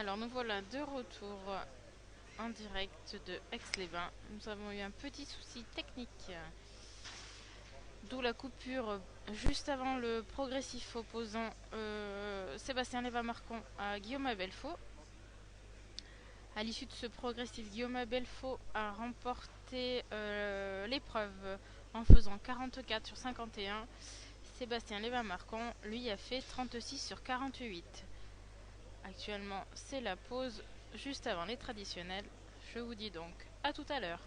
Alors nous voilà de retour en direct de Aix-les-Bains. Nous avons eu un petit souci technique, d'où la coupure juste avant le progressif opposant Sébastien Léva-Marcon à Guillaume Abelfaux. À l'issue de ce progressif, Guillaume Abelfaux a remporté l'épreuve en faisant 44 sur 51. Sébastien Léva-Marcon, lui, a fait 36 sur 48. Actuellement, c'est la pause juste avant les traditionnels. Je vous dis donc à tout à l'heure.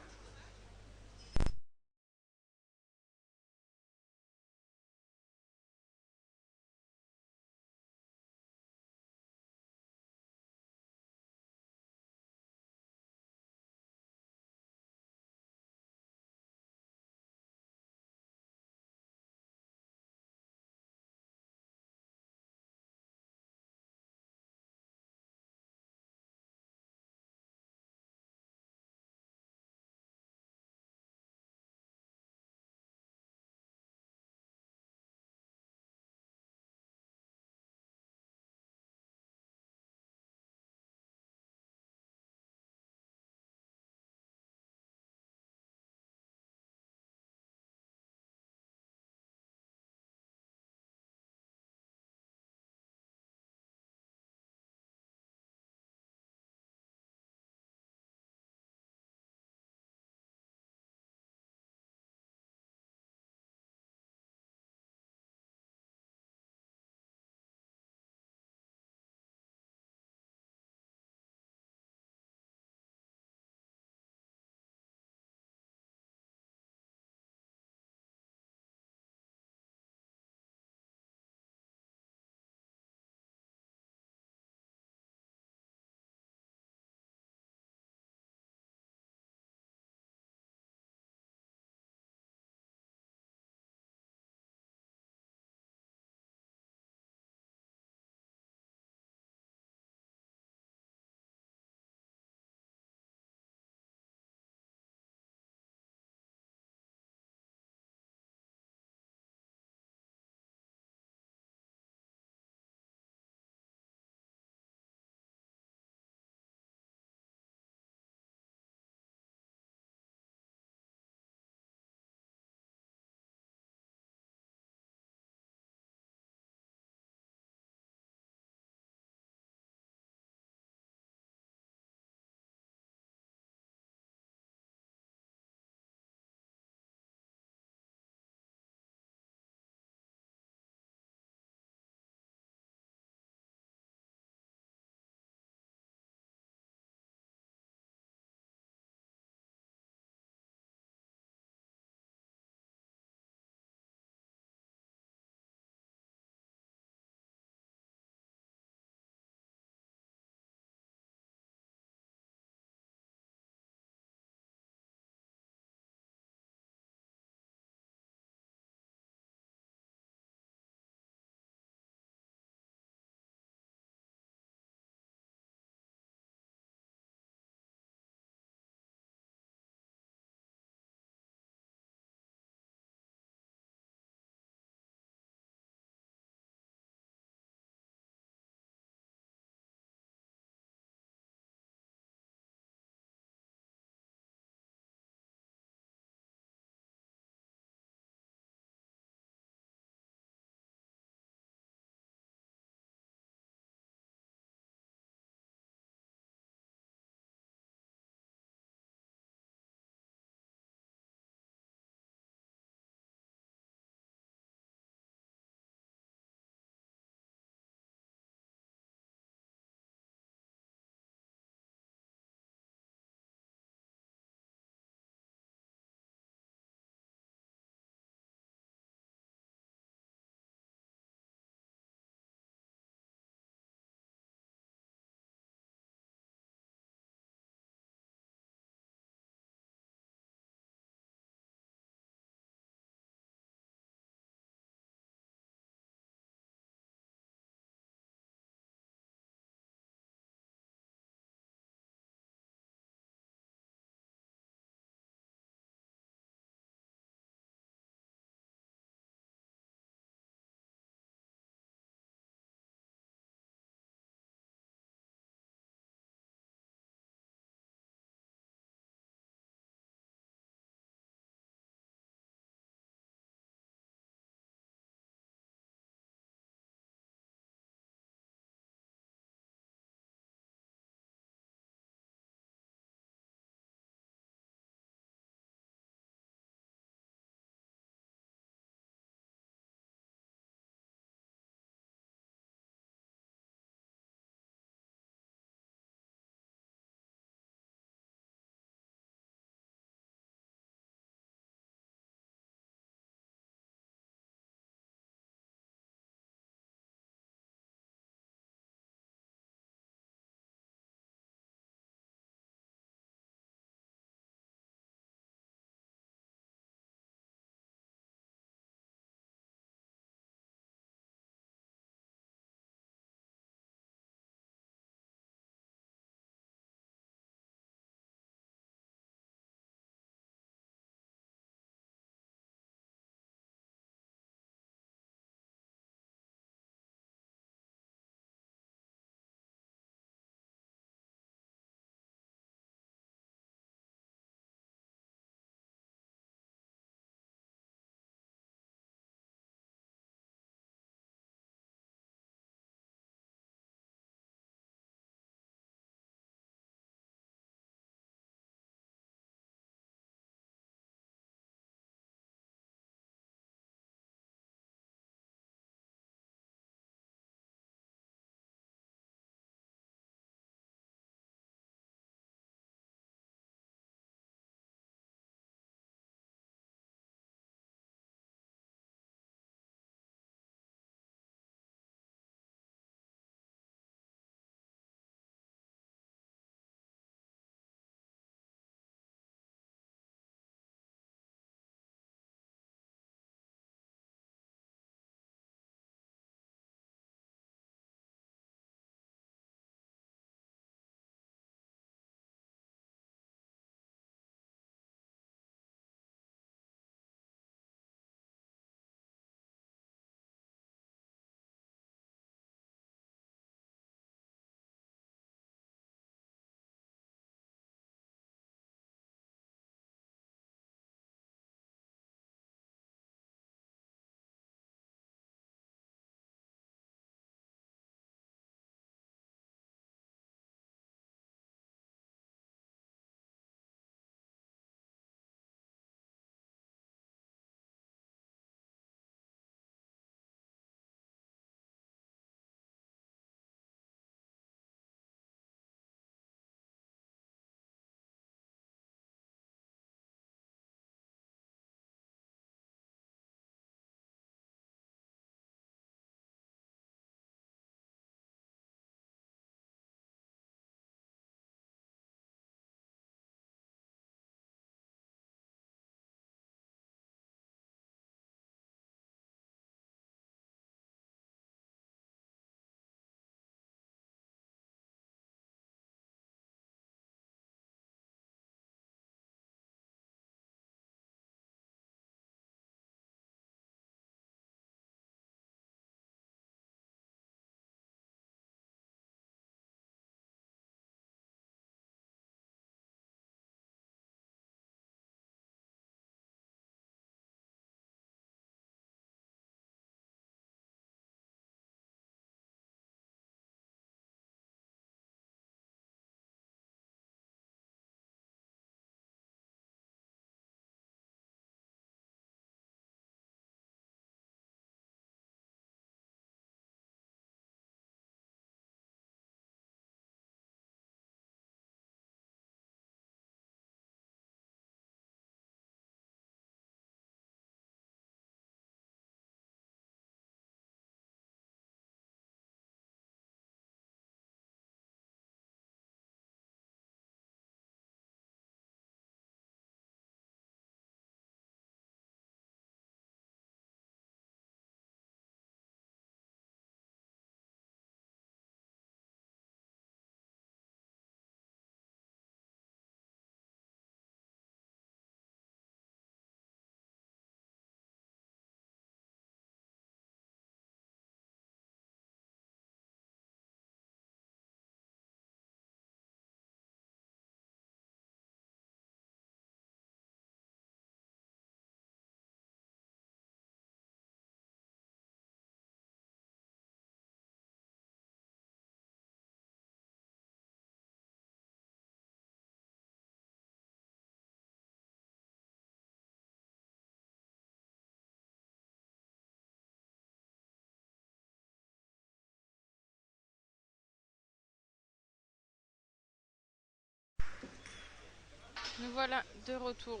Nous voilà de retour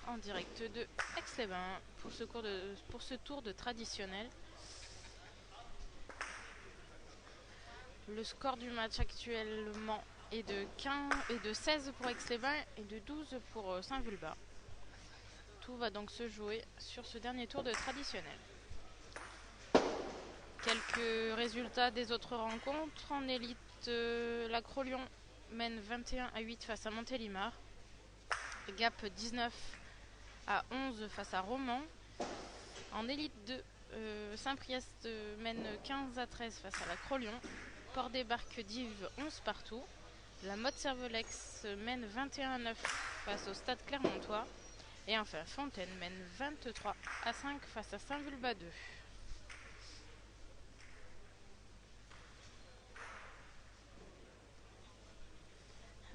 en direct de Aix-les-Bains pour ce tour de traditionnel. Le score du match actuellement est de 16 pour Aix-les-Bains et de 12 pour Saint-Vulbas. Tout va donc se jouer sur ce dernier tour de traditionnel. Quelques résultats des autres rencontres. En élite, la Crolion mène 21-8 face à Montélimar. Gap 19-11 face à Romans. En élite 2, Saint-Priest mène 15-13 face à la Crolion. Port-des-Barques d'Yves 11 partout. La Motte-Servolex mène 21-9 face au Stade Clermontois. Et enfin Fontaine mène 23-5 face à Saint-Vulbas 2.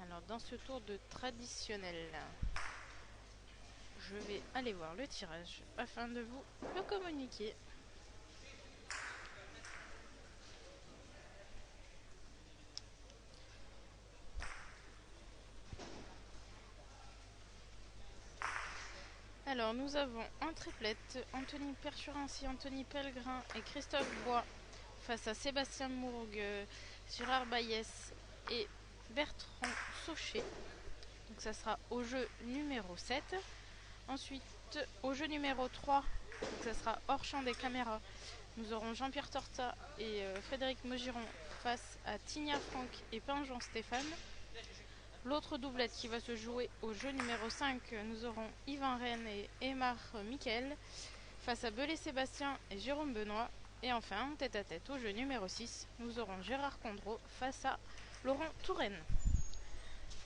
Alors dans ce tour de traditionnel, je vais aller voir le tirage afin de vous le communiquer. Alors nous avons en triplette Anthony Perchurancy, Anthony Pellegrin et Christophe Bois face à Sébastien Mourgue, Gérard Baïès et Bertrand Saucher. Donc ça sera au jeu numéro 7. Ensuite au jeu numéro 3, donc ça sera hors champ des caméras. Nous aurons Jean-Pierre Torta et Frédéric Maugiron face à Tigna Franck et Pinjon Stéphane. L'autre doublette qui va se jouer au jeu numéro 5, nous aurons Yvan Rennes et Aymar Michael face à Belay Sébastien et Jérôme Benoît. Et enfin, tête à tête au jeu numéro 6, nous aurons Gérard Condreau face à Laurent Touraine.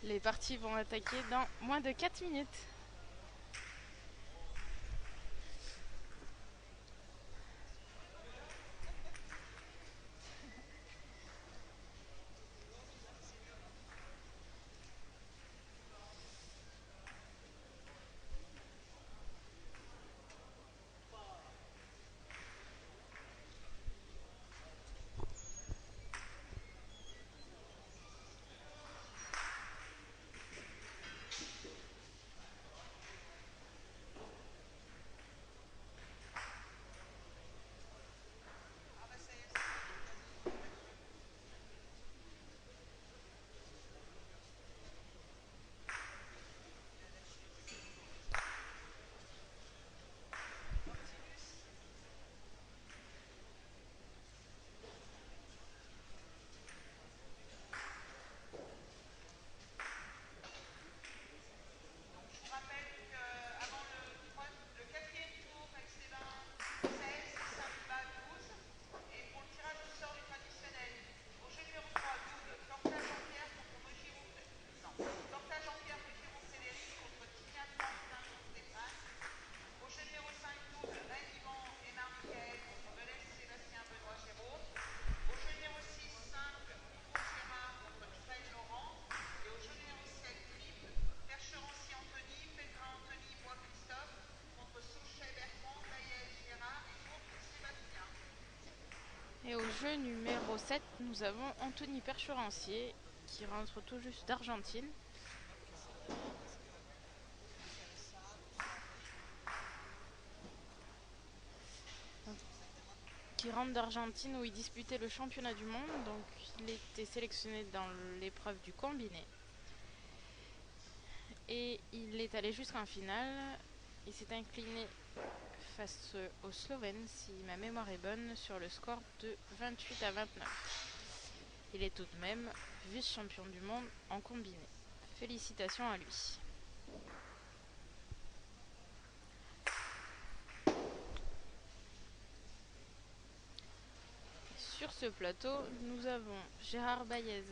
Les parties vont attaquer dans moins de 4 minutes. Et au jeu numéro 7, nous avons Anthony Percherancier qui rentre tout juste d'Argentine. Qui rentre d'Argentine où il disputait le championnat du monde. Donc il était sélectionné dans l'épreuve du combiné. Et il est allé jusqu'en finale. Il s'est incliné face aux Slovènes, si ma mémoire est bonne, sur le score de 28-29. Il est tout de même vice-champion du monde en combiné. Félicitations à lui. Sur ce plateau, nous avons Gérard Baïez,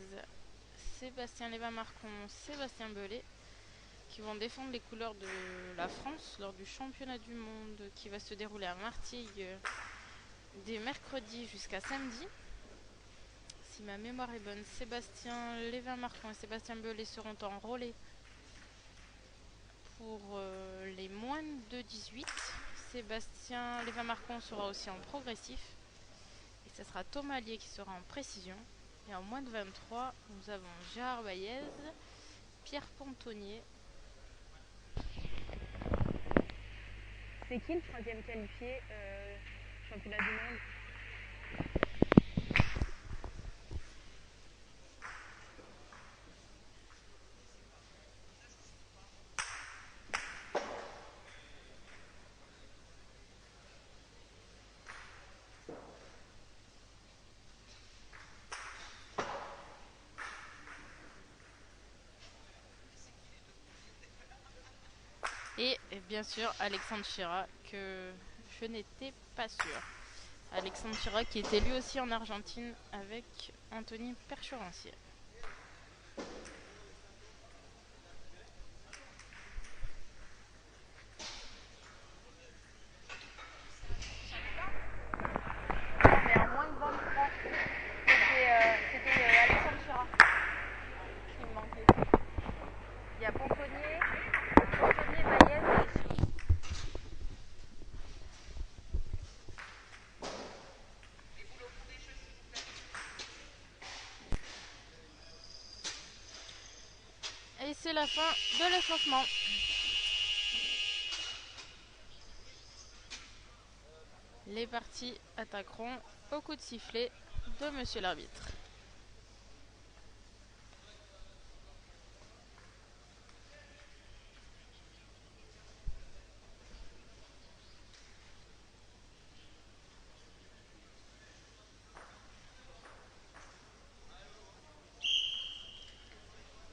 Sébastien Lévin-Marcon, Sébastien Belay qui vont défendre les couleurs de la France lors du championnat du monde qui va se dérouler à Martigues dès mercredi jusqu'à samedi. Si ma mémoire est bonne, Sébastien Lévin-Marcon et Sébastien Belay seront en relais pour les moins de 18. Sébastien Lévin-Marcon sera aussi en progressif. Et ce sera Thomas Allier qui sera en précision. Et en moins de 23, nous avons Gérard Baïez Pierre Pontonnier. C'est qui le troisième qualifié championnat du monde? Et bien sûr Alexandre Chira, que je n'étais pas sûre. Alexandre Chira qui était lui aussi en Argentine avec Anthony Percherancier. Mais en moins de 23. C'était Alexandre Chira qui me manquait. Il y a Pontonnier, Maillez et Chira. Et c'est la fin de l'échauffement. Les parties attaqueront au coup de sifflet de monsieur l'arbitre.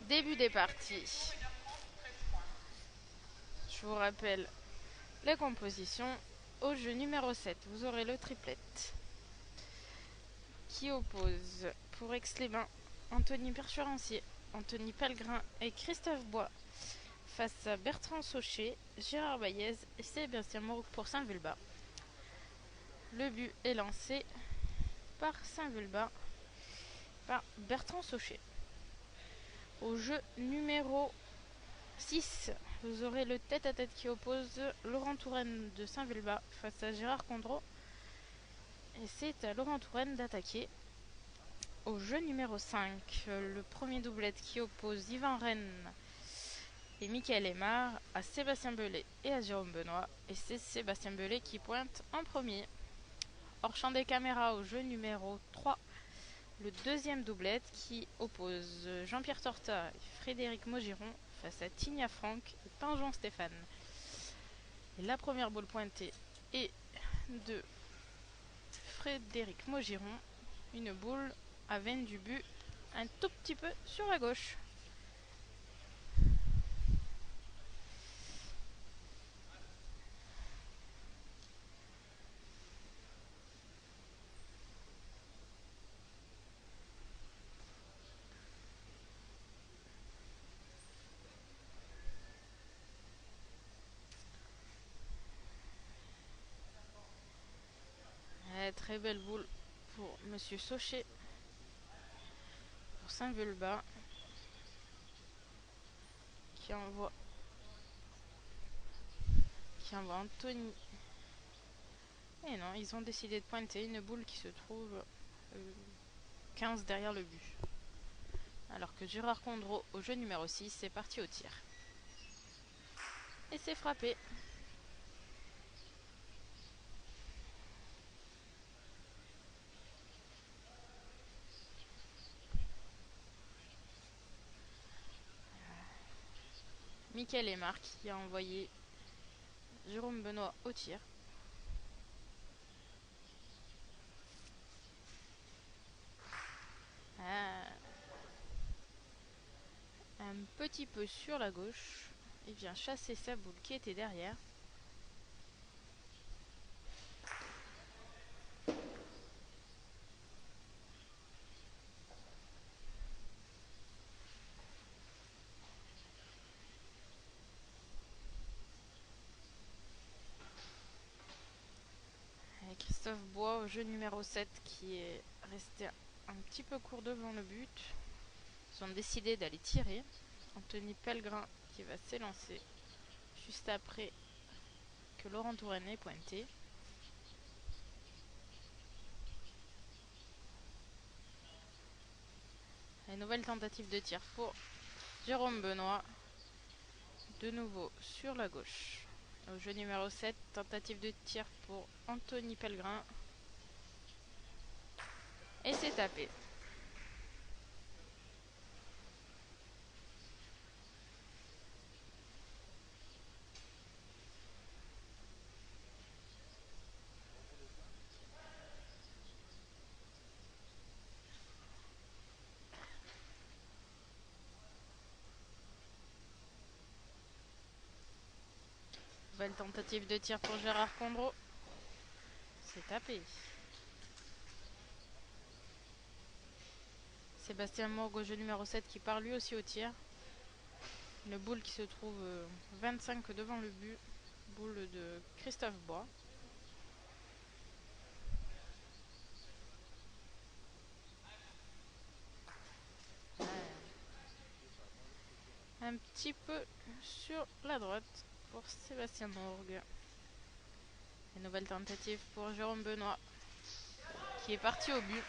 Début des parties. Je vous rappelle les compositions. Au jeu numéro 7, vous aurez le triplette qui oppose pour Aix-les-Bains Anthony Percherancier, Anthony Pellegrin et Christophe Bois face à Bertrand Saucher, Gérard Baillez et Sébastien Mourgue pour Saint-Vulbas. Le but est lancé par Saint-Vulbas par Bertrand Saucher. Au jeu numéro 6, vous aurez le tête-à-tête qui oppose Laurent Touraine de Saint-Vulbas face à Gérard Condreau. Et c'est à Laurent Touraine d'attaquer. Au jeu numéro 5, le premier doublette qui oppose Yvan Rennes et Michael Aymar à Sébastien Belay et à Jérôme Benoît. Et c'est Sébastien Belay qui pointe en premier. Hors champ des caméras au jeu numéro 3, le deuxième doublette qui oppose Jean-Pierre Torta et Frédéric Maugiron face à Tigna Franck et Pinjon Stéphane. Et la première boule pointée est de Frédéric Maugiron, une boule à veine du but un tout petit peu sur la gauche. Très belle boule pour monsieur Saucher pour Saint-Vulbas qui envoie Anthony. Et non, ils ont décidé de pointer une boule qui se trouve 15 derrière le but. Alors que Gérard Condreau au jeu numéro 6 est parti au tir. Et c'est frappé. Michael Aymar qui a envoyé Jérôme Benoît au tir. Un petit peu sur la gauche. Il vient chasser sa boule qui était derrière. Et Christophe Bois au jeu numéro 7 qui est resté un petit peu court devant le but. Ils ont décidé d'aller tirer. Anthony Pellegrin qui va s'élancer juste après que Laurent Touraine ait pointé. Une nouvelle tentative de tir pour Jérôme Benoît, de nouveau sur la gauche. Au jeu numéro 7, tentative de tir pour Anthony Pellegrin. Et c'est tapé. Nouvelle tentative de tir pour Gérard Condreau. C'est tapé. Sébastien Morgue au jeu numéro 7 qui part lui aussi au tir. Une boule qui se trouve 25 devant le but. Boule de Christophe Bois. Un petit peu sur la droite pour Sébastien Morgue. Une nouvelle tentative pour Jérôme Benoît qui est parti au but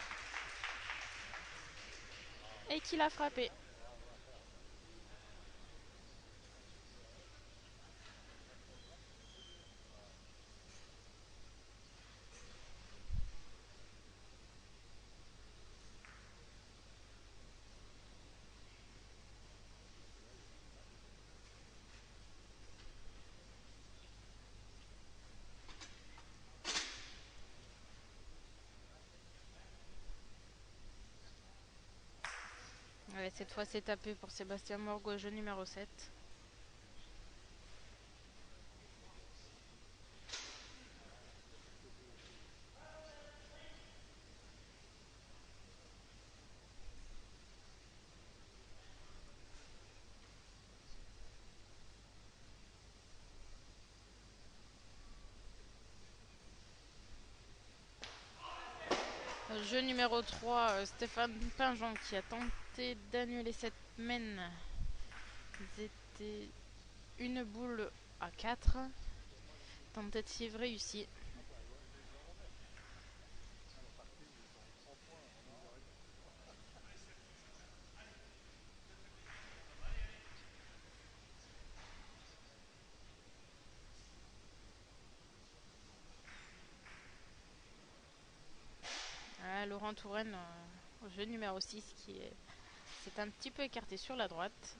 et qui l'a frappé. Ouais, cette fois c'est tapé pour Sébastien Morgue au jeu numéro 7. Jeu numéro 3, Stéphane Pinjon qui a tenté d'annuler cette mène. C'était une boule à 4. Tentative réussie. Laurent Touraine au jeu numéro 6 qui s'est un petit peu écarté sur la droite.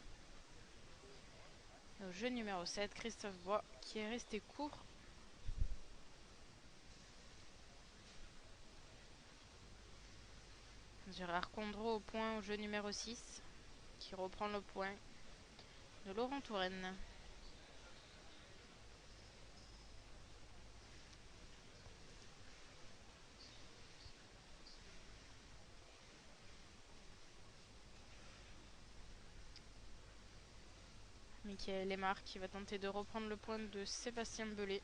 Au jeu numéro 7, Christophe Bois qui est resté court. Gérard Condreau au point au jeu numéro 6 qui reprend le point de Laurent Touraine. Michael Aymar qui va tenter de reprendre le point de Sébastien Belay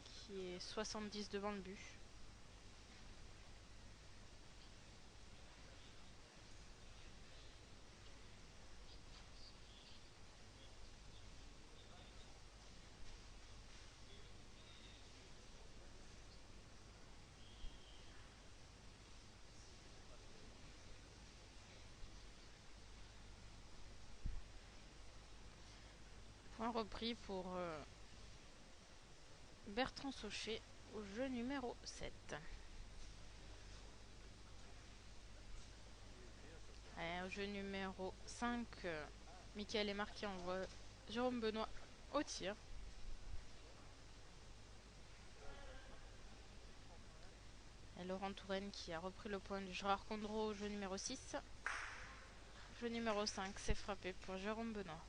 qui est 70 devant le but. Point repris pour Bertrand Saucher au jeu numéro 7. Au jeu numéro 5, Michael Aymar qui envoie Jérôme Benoît au tir. Et Laurent Touraine qui a repris le point du Gérard Condreau au jeu numéro 6. Jeu numéro 5, c'est frappé pour Jérôme Benoît.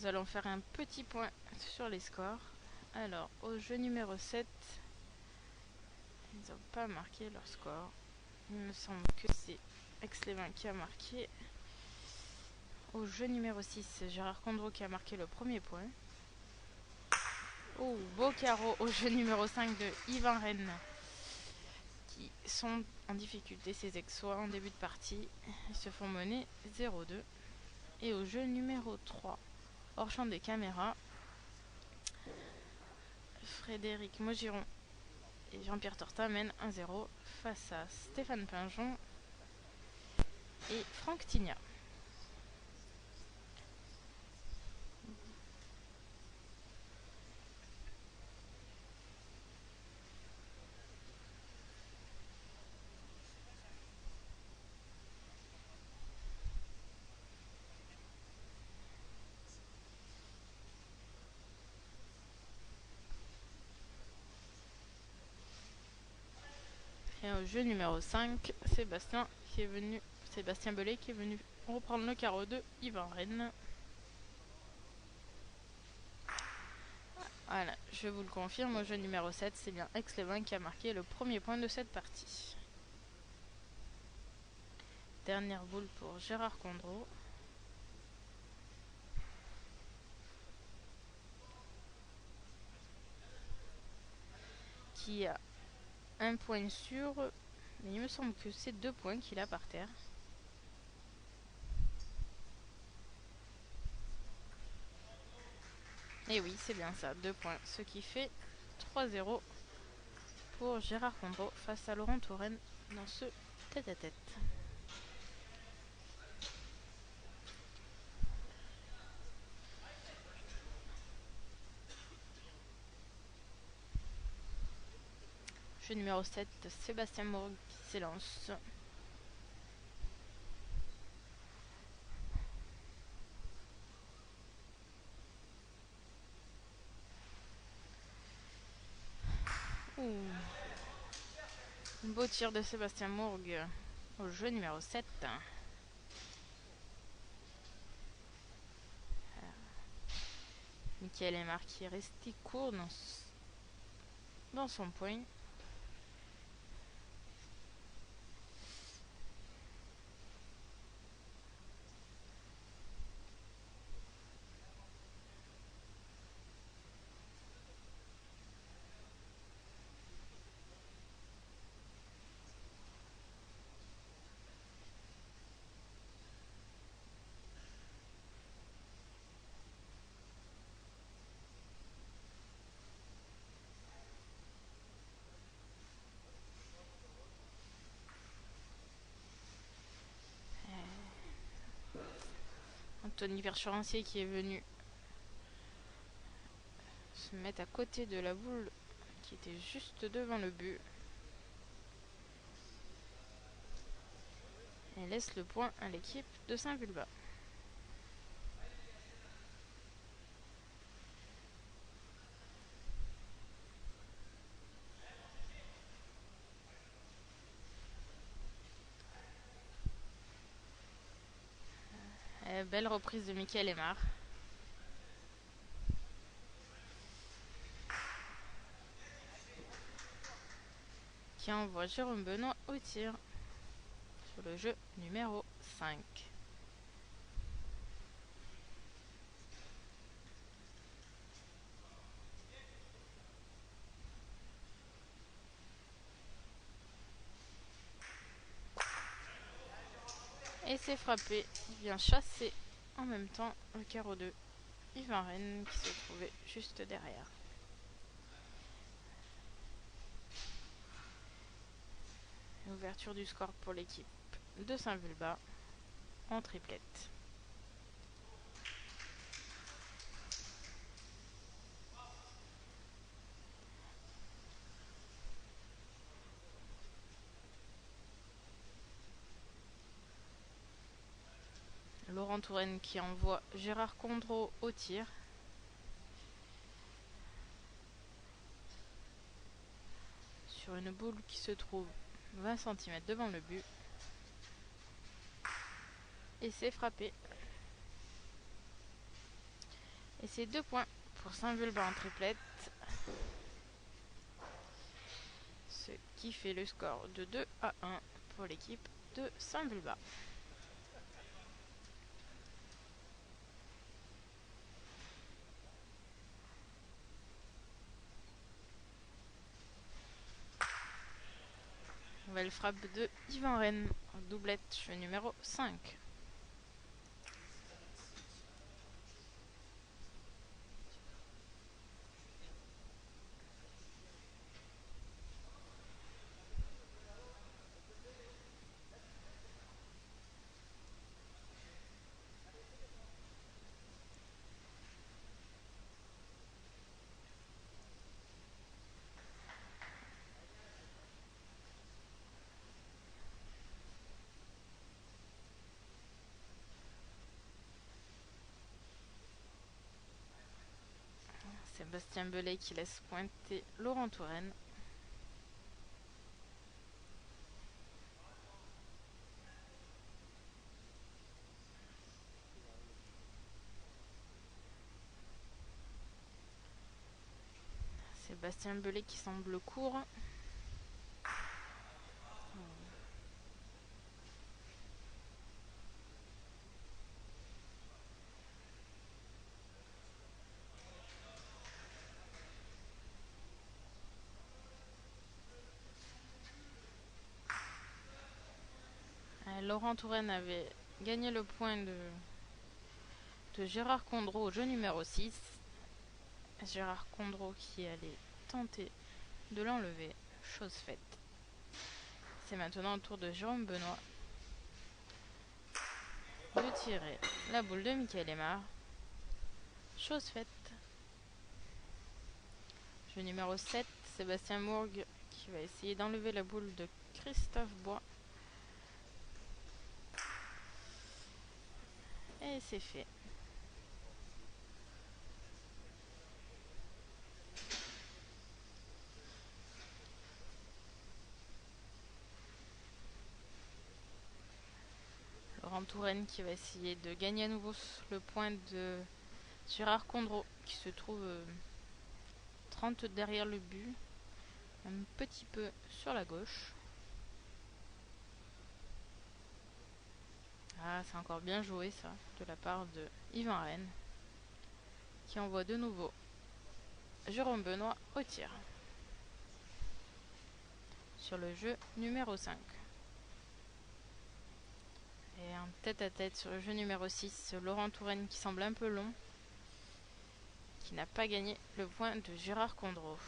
Nous allons faire un petit point sur les scores. Alors, au jeu numéro 7, ils n'ont pas marqué leur score. Il me semble que c'est Aix-les-Bains qui a marqué. Au jeu numéro 6, Gérard Condreau qui a marqué le premier point. Oh, beau carreau au jeu numéro 5 de Yvan Rennes, qui sont en difficulté, ces Aixois, en début de partie. Ils se font mener 0-2. Et au jeu numéro 3, hors champ des caméras, Frédéric Maugiron et Jean-Pierre Torta mènent 1-0 face à Stéphane Pinjon et Franck Tignat. Et au jeu numéro 5, Sébastien Bellet qui est venu reprendre le carreau de Yvan Rennes. Voilà, je vous le confirme, au jeu numéro 7, c'est bien Aix-les-Bains qui a marqué le premier point de cette partie. Dernière boule pour Gérard Condreau. Qui a un point sûr, mais il me semble que c'est 2 points qu'il a par terre. Et oui, c'est bien ça, 2 points. Ce qui fait 3-0 pour Gérard Condreau face à Laurent Touraine dans ce tête-à-tête. Jeu numéro 7, Sébastien Mourgue qui s'élance. Un beau tir de Sébastien Mourgue au jeu numéro 7. Michael Aymar qui est resté court dans son point. Anthony Verschurancier qui est venu se mettre à côté de la boule qui était juste devant le but. Et laisse le point à l'équipe de Saint-Vulbas. Belle reprise de Michael Aymar. Qui envoie Jérôme Benoît au tir sur le jeu numéro 5. Et c'est frappé. Il vient chasser en même temps le carreau de Yvan Rennes qui se trouvait juste derrière. Ouverture du score pour l'équipe de Saint-Vulbas en triplette. Laurent Touraine qui envoie Gérard Condreau au tir. Sur une boule qui se trouve 20 cm devant le but. Et c'est frappé. Et c'est 2 points pour Saint-Vulbas en triplette. Ce qui fait le score de 2-1 pour l'équipe de Saint-Vulbas. Nouvelle frappe de Yvan Rennes, doublette, jeu numéro 5. Sébastien Belay qui laisse pointer Laurent Touraine. Sébastien Belay qui semble court. Laurent Touraine avait gagné le point de Gérard Condreau au jeu numéro 6. Gérard Condreau qui allait tenter de l'enlever, chose faite. C'est maintenant au tour de Jérôme Benoît de tirer la boule de Michael Aymar, chose faite. Jeu numéro 7, Sébastien Mourgue qui va essayer d'enlever la boule de Christophe Bois. Et c'est fait. Laurent Touraine qui va essayer de gagner à nouveau le point de Gérard Condreau qui se trouve 30 derrière le but, un petit peu sur la gauche. Ah, c'est encore bien joué ça, de la part de Yvan Rennes, qui envoie de nouveau Jérôme Benoît au tir. Sur le jeu numéro 5. Et un tête-à-tête sur le jeu numéro 6, Laurent Touraine qui semble un peu long, qui n'a pas gagné le point de Gérard Condreau.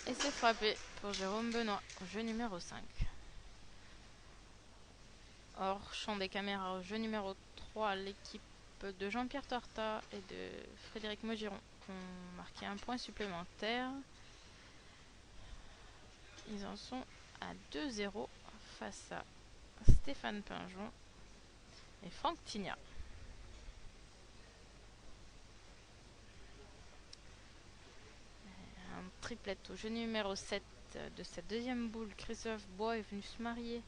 Et c'est frappé pour Jérôme Benoît au jeu numéro 5. Hors champ des caméras au jeu numéro 3, l'équipe de Jean-Pierre Torta et de Frédéric Maugiron ont marqué un point supplémentaire. Ils en sont à 2-0 face à Stéphane Pinjon et Franck Tignat. Un triplette au jeu numéro 7 de cette deuxième boule. Christophe Bois est venu se marier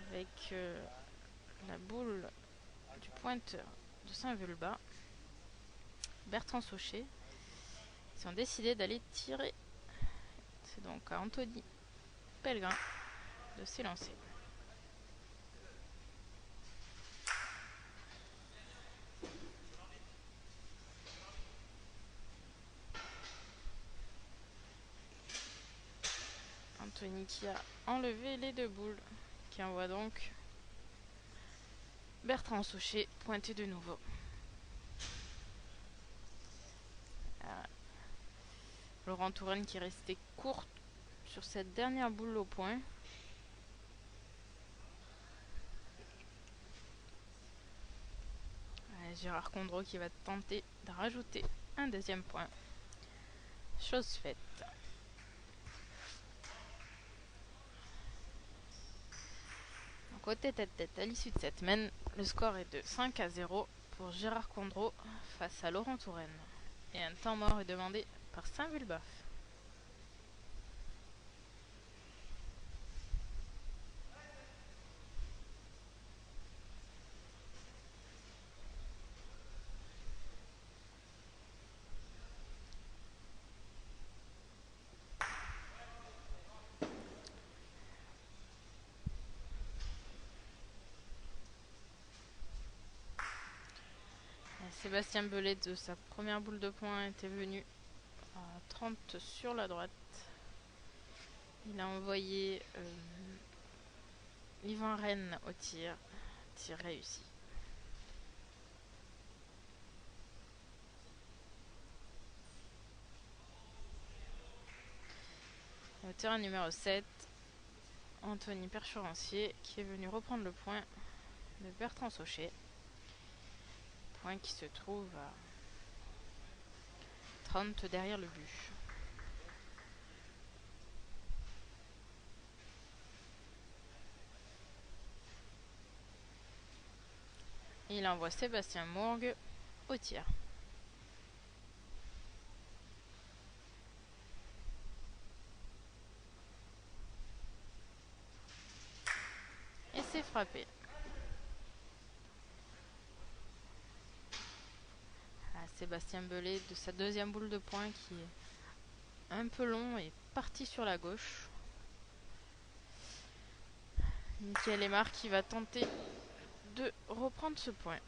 avec la boule du pointeur de Saint-Vulbas, Bertrand Saucher. Ils ont décidé d'aller tirer. C'est donc à Anthony Pellegrin de s'élancer. Anthony qui a enlevé les deux boules, qui envoie donc Bertrand Saucher pointer de nouveau. Laurent Touraine qui est resté court sur cette dernière boule au point. Gérard Condreau qui va tenter de rajouter un deuxième point. Chose faite. Donc au tête-à-tête à l'issue de cette mène, le score est de 5-0 pour Gérard Condreau face à Laurent Touraine. Et un temps mort est demandé par Saint-Vulbas. Sébastien Bellet de sa première boule de poing était venu à 30 sur la droite. Il a envoyé Yvan Rennes au tir. Tir réussi. Au terrain numéro 7, Anthony Percherancier qui est venu reprendre le point de Bertrand Sauchet. Point qui se trouve à 30 derrière le but. Il envoie Sébastien Mourgue au tir. Et c'est frappé. Sébastien Bellet de sa deuxième boule de poing qui est un peu long et parti sur la gauche. Michael Aymar qui va tenter de reprendre ce point.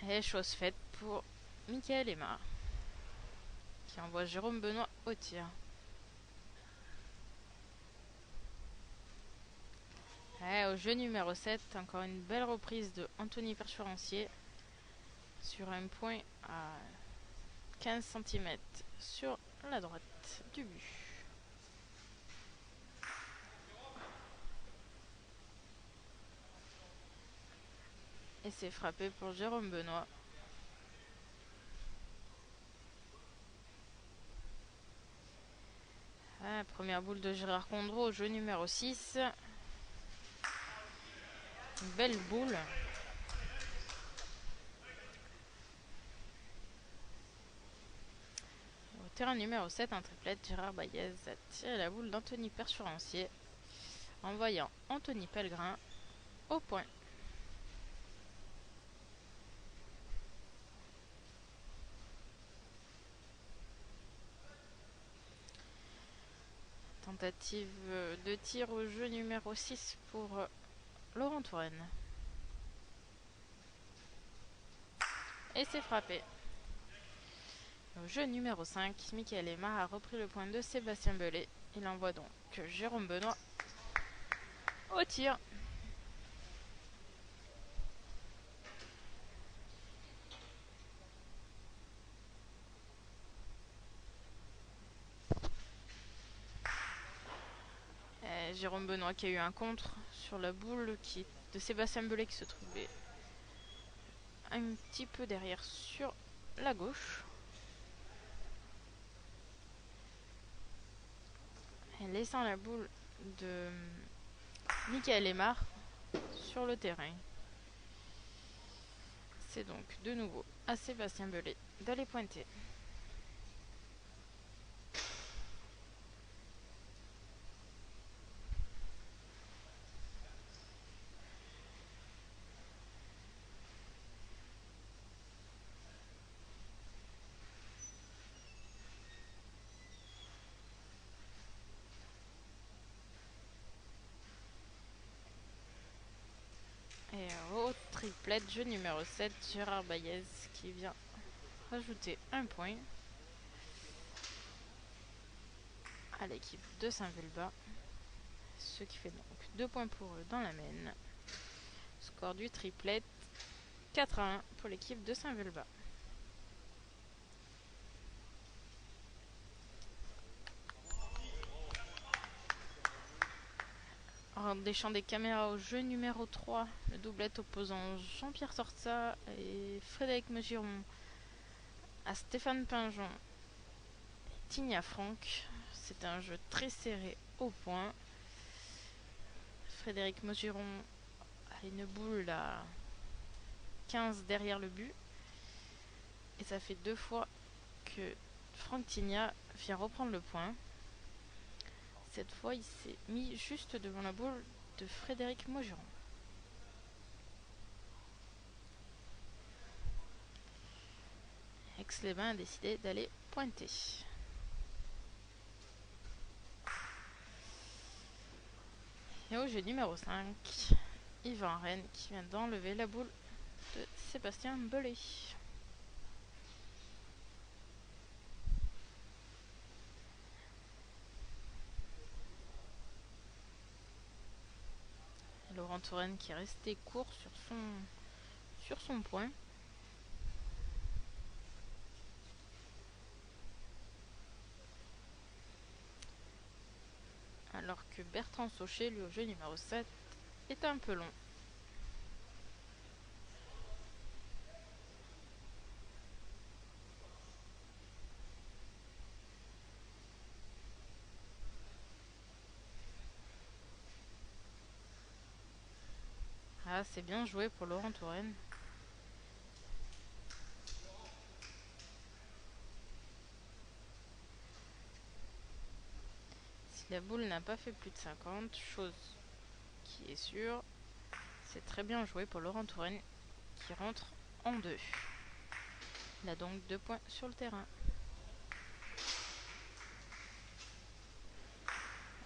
Et chose faite pour Michael Aymar qui envoie Jérôme Benoît au tir. Au jeu numéro 7, encore une belle reprise de Anthony Percherancier sur un point à 15 cm sur la droite du but. Et c'est frappé pour Jérôme Benoît. Première boule de Gérard Condreau au jeu numéro 6. Une belle boule. Au terrain numéro 7, en triplette, Gérard Baillez a tiré la boule d'Anthony Percherancier, envoyant Anthony Pellegrin au point. Tentative de tir au jeu numéro 6 pour Laurent Touraine. Et c'est frappé. Au jeu numéro 5, Michael Aymar a repris le point de Sébastien Bellet. Il envoie donc Jérôme Benoît au tir. Jérôme Benoît qui a eu un contre sur la boule de Sébastien Bellet qui se trouvait un petit peu derrière sur la gauche. Et laissant la boule de Michael Aymar sur le terrain. C'est donc de nouveau à Sébastien Bellet d'aller pointer. Et au triplette, jeu numéro 7, Gérard Baillez qui vient rajouter un point à l'équipe de Saint-Vulbas. Ce qui fait donc 2 points pour eux dans la mène. Score du triplette, 4-1 pour l'équipe de Saint-Vulbas. En déchant des caméras au jeu numéro 3, le doublette opposant Jean-Pierre Sorza et Frédéric Maugiron à Stéphane Pinjon et Tigna Franck. C'est un jeu très serré au point. Frédéric Maugiron a une boule à 15 derrière le but. Et ça fait 2 fois que Franck Tigna vient reprendre le point. Cette fois, il s'est mis juste devant la boule de Frédéric Maugiron. Aix-les-Bains a décidé d'aller pointer. Et au jeu numéro 5, Yvan Rennes qui vient d'enlever la boule de Sébastien Belay. Laurent Touraine qui est resté court sur son point. Alors que Bertrand Saucher, lui au jeu numéro 7, est un peu long. Ah, c'est bien joué pour Laurent Touraine. Si la boule n'a pas fait plus de 50, chose qui est sûre, c'est très bien joué pour Laurent Touraine qui rentre en 2. Il a donc 2 points sur le terrain.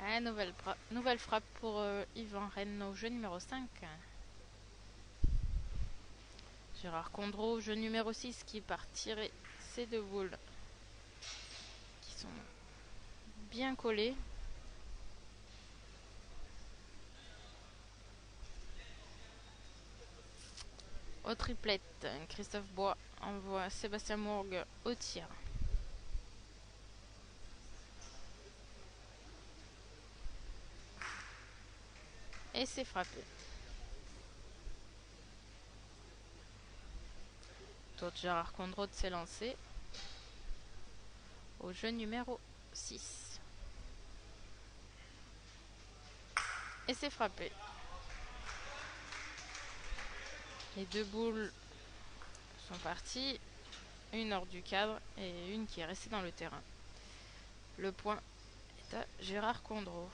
Ah, nouvelle frappe pour Yvan Rennes au jeu numéro 5. Gérard Condreau, jeu numéro 6, qui part tirer ces 2 boules qui sont bien collées. Au triplette, Christophe Bois envoie Sébastien Mourgue au tir. Et c'est frappé. Tour de Gérard Condreau de s'élancer au jeu numéro 6. Et c'est frappé. Les 2 boules sont parties, une hors du cadre et une qui est restée dans le terrain. Le point est à Gérard Condreau.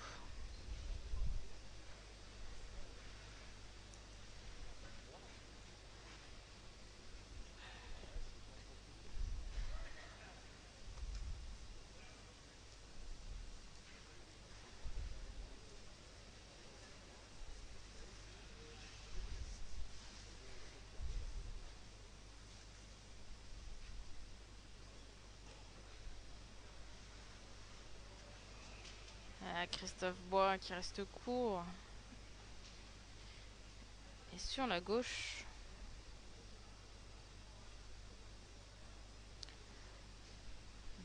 Christophe Bois qui reste court. Et sur la gauche,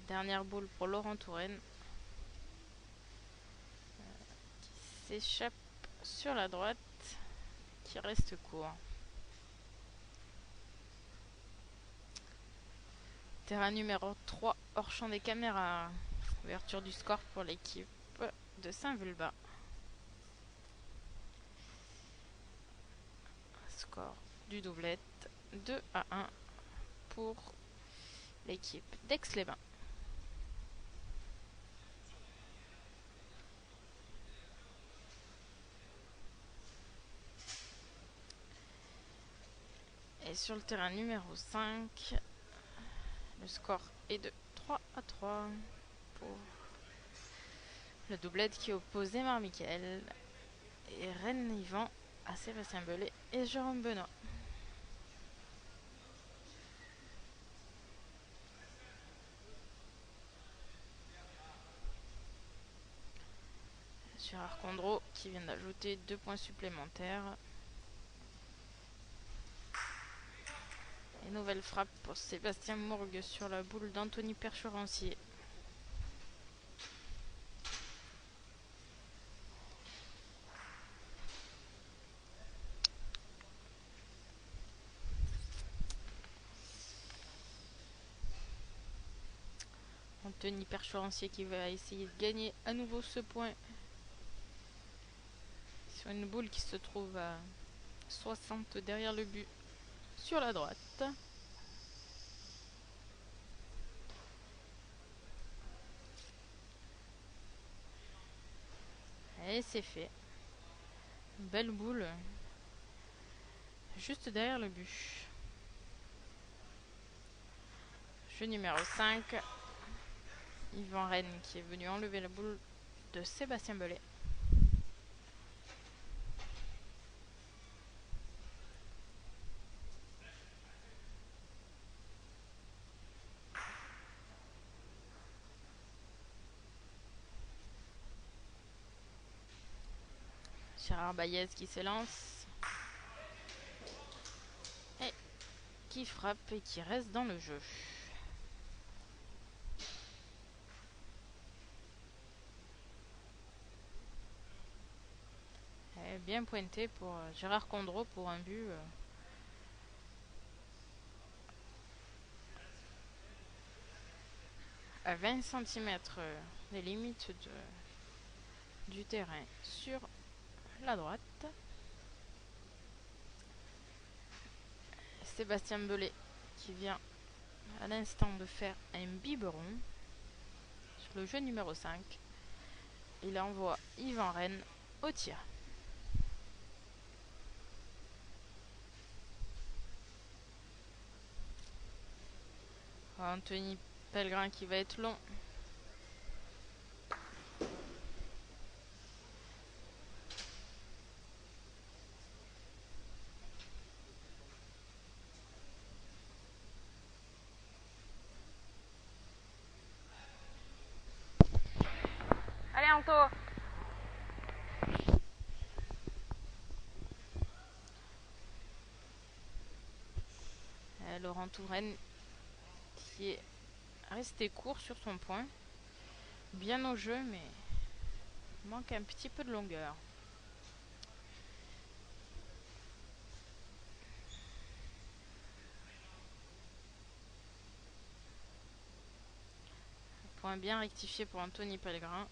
dernière boule pour Laurent Touraine qui s'échappe sur la droite, qui reste court. Terrain numéro 3 hors champ des caméras. Ouverture du score pour l'équipe de Saint-Vulbas. Score du doublette 2-1 pour l'équipe d'Aix-les-Bains. Et sur le terrain numéro 5, le score est de 3-3 pour le doublette qui oppose Émar Michael et Rennes Yvan à Sébastien Belay et Jérôme Benoît. Gérard Condreau qui vient d'ajouter 2 points supplémentaires. Et nouvelle frappe pour Sébastien Mourgue sur la boule d'Anthony Percherancier. Anthony Percherancier qui va essayer de gagner à nouveau ce point sur une boule qui se trouve à 60 derrière le but sur la droite. Et c'est fait. Une belle boule juste derrière le but. Jeu numéro 5. Yvan Rennes qui est venu enlever la boule de Sébastien Belay. Gérard Baillez qui s'élance. Et qui frappe et qui reste dans le jeu. Et bien pointé pour Gérard Condreau pour un but. À 20 cm des limites du terrain sur la droite. Sébastien Belay qui vient à l'instant de faire un biberon sur le jeu numéro 5. Il envoie Yvan Rennes au tir. Anthony Pellegrin qui va être long. Allez Anto. Laurent Touraine qui est resté court sur son point. Bien au jeu, mais manque un petit peu de longueur. Point bien rectifié pour Anthony Pellegrin.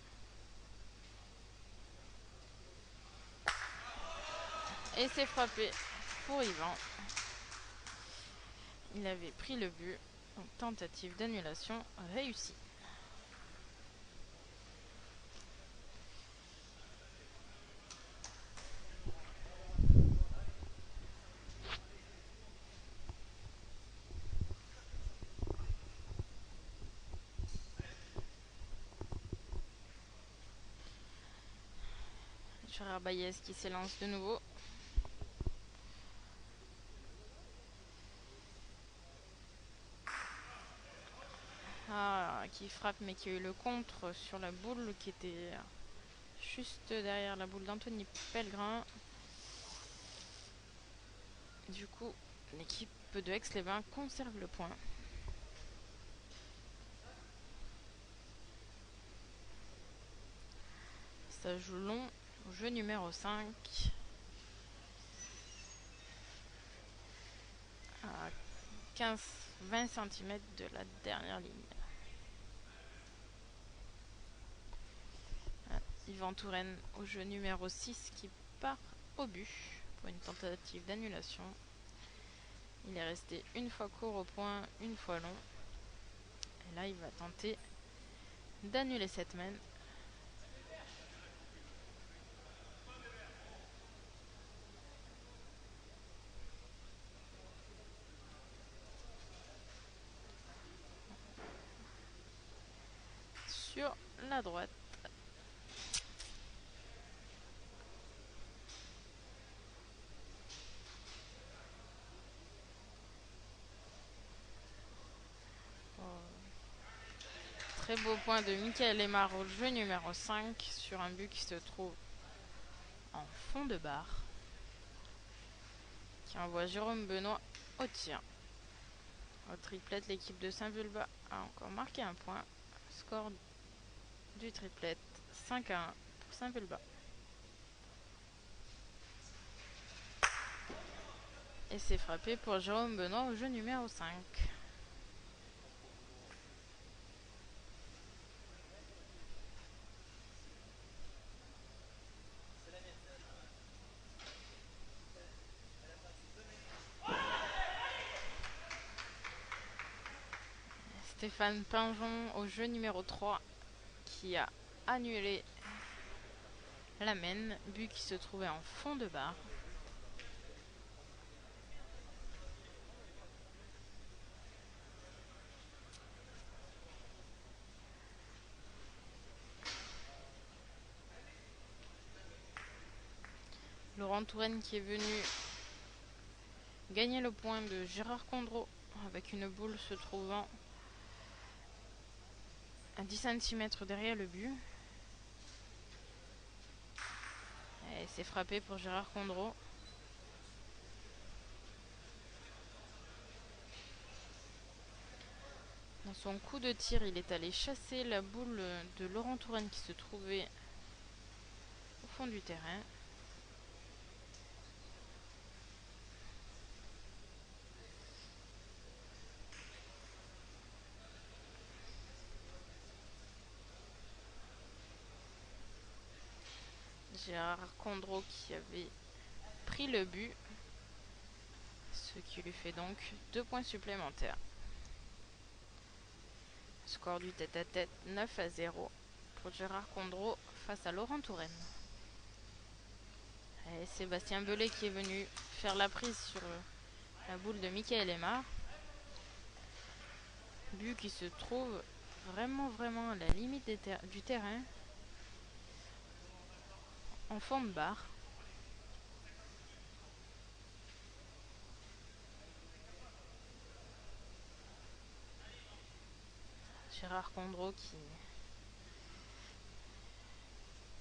Et c'est frappé pour Yvan. Il avait pris le but. Donc tentative d'annulation réussie. Gérard Baillez qui s'élance de nouveau. Qui frappe mais qui a eu le contre sur la boule qui était juste derrière la boule d'Anthony Pellegrin. Du coup, l'équipe de Aix-les-Bains conserve le point. Ça joue long au jeu numéro 5. À 15-20 cm de la dernière ligne. Yvan Touraine au jeu numéro 6 qui part au but pour une tentative d'annulation. Il est resté une fois court au point, une fois long. Et là, il va tenter d'annuler cette main. Sur la droite. Très beau point de Michael Aymar au jeu numéro 5 sur un but qui se trouve en fond de barre. Qui envoie Jérôme Benoît au tir. Au triplette, l'équipe de Saint-Vulbas a encore marqué un point. Score du triplette 5-1 pour Saint-Vulbas. Et c'est frappé pour Jérôme Benoît au jeu numéro 5. Stéphane Pinjon au jeu numéro 3 qui a annulé la main, but qui se trouvait en fond de barre. Laurent Touraine qui est venu gagner le point de Gérard Condreau avec une boule se trouvant à 10 cm derrière le but. Et c'est frappé pour Gérard Condreau. Dans son coup de tir, il est allé chasser la boule de Laurent Touraine qui se trouvait au fond du terrain. Gérard Condreau qui avait pris le but, ce qui lui fait donc 2 points supplémentaires. Score du tête-à-tête 9-0 pour Gérard Condreau face à Laurent Touraine. Et Sébastien Belay qui est venu faire la prise sur la boule de Michael Aymar. But qui se trouve vraiment à la limite du terrain, en fond de barre. Gérard Condreau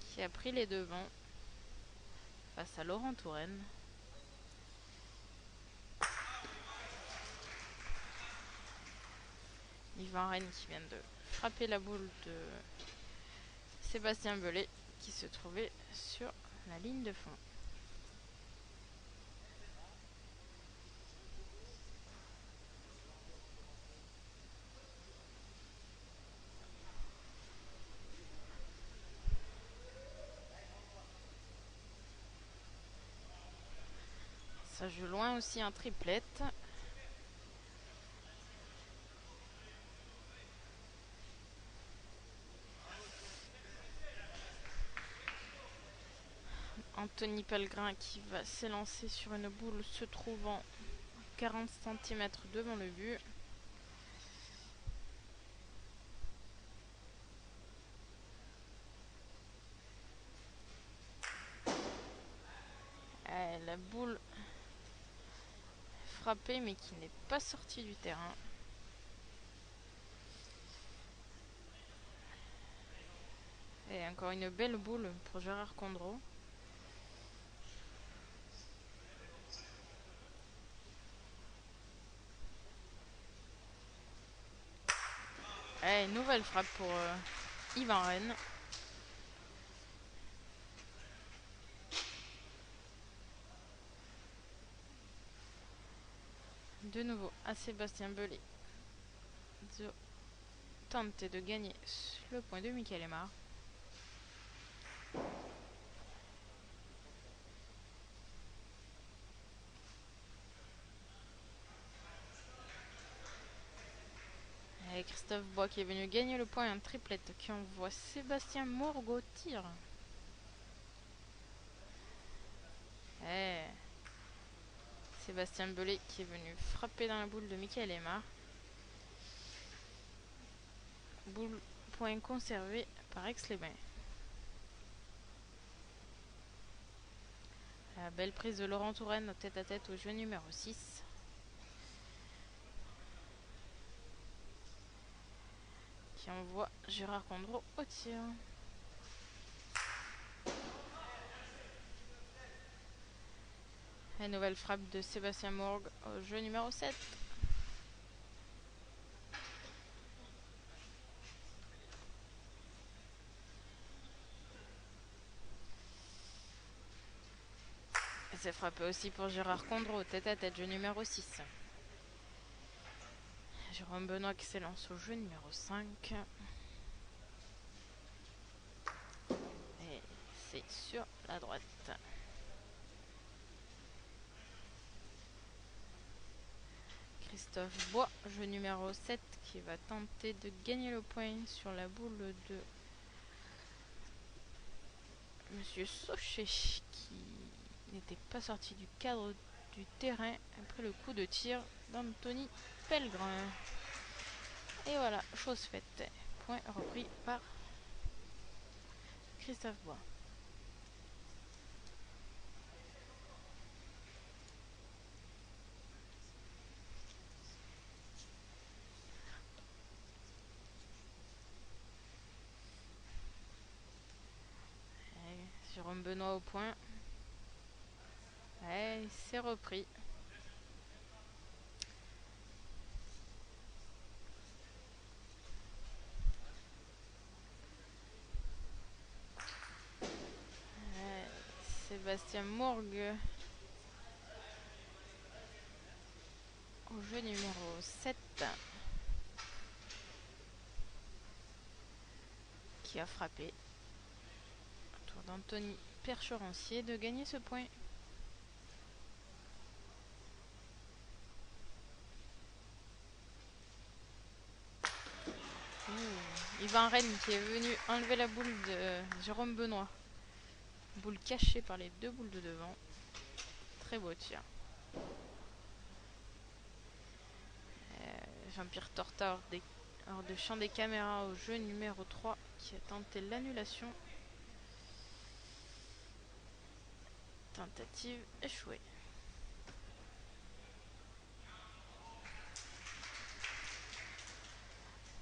qui a pris les devants face à Laurent Touraine. Yvan Rennes qui vient de frapper la boule de Sébastien Belay qui se trouvait sur la ligne de fond. Ça joue loin aussi en triplette. Anthony Pellegrin qui va s'élancer sur une boule se trouvant 40 cm devant le but. La boule frappée mais qui n'est pas sortie du terrain. Et encore une belle boule pour Gérard Condreau. Et nouvelle frappe pour Yvan Rennes. De nouveau à Sébastien Belay de tenter de gagner le point de Michael Aymar. Et Christophe Bois qui est venu gagner le point en triplette qui envoie Sébastien Mourgue au tir. Et Sébastien Belay qui est venu frapper dans la boule de Michael Aymar. Boule point conservé par Aix-les-Bains. La belle prise de Laurent Touraine au tête-à-tête au jeu numéro 6. Qui envoie Gérard Condreau au tir. La nouvelle frappe de Sébastien Mourgue au jeu numéro 7. Et c'est frappé aussi pour Gérard Condreau, tête-à-tête, jeu numéro 6. Jérôme Benoît qui s'élance au jeu numéro 5. Et c'est sur la droite. Christophe Bois, jeu numéro 7, qui va tenter de gagner le point sur la boule de Monsieur Sochet, qui n'était pas sorti du cadre du terrain après le coup de tir d'Anthony Pellegrin. Et voilà, chose faite. Point repris par Christophe Bois. Et Jérôme Benoît au point. c'est repris. Sébastien Mourgue au jeu numéro 7 qui a frappé. Tour d'Anthony Percheroncier de gagner ce point. Yvan Rennes qui est venu enlever la boule de Jérôme Benoît. Boule cachée par les deux boules de devant. Très beau tir. Jean-Pierre Torta hors de champ des caméras au jeu numéro 3 qui a tenté l'annulation. Tentative échouée.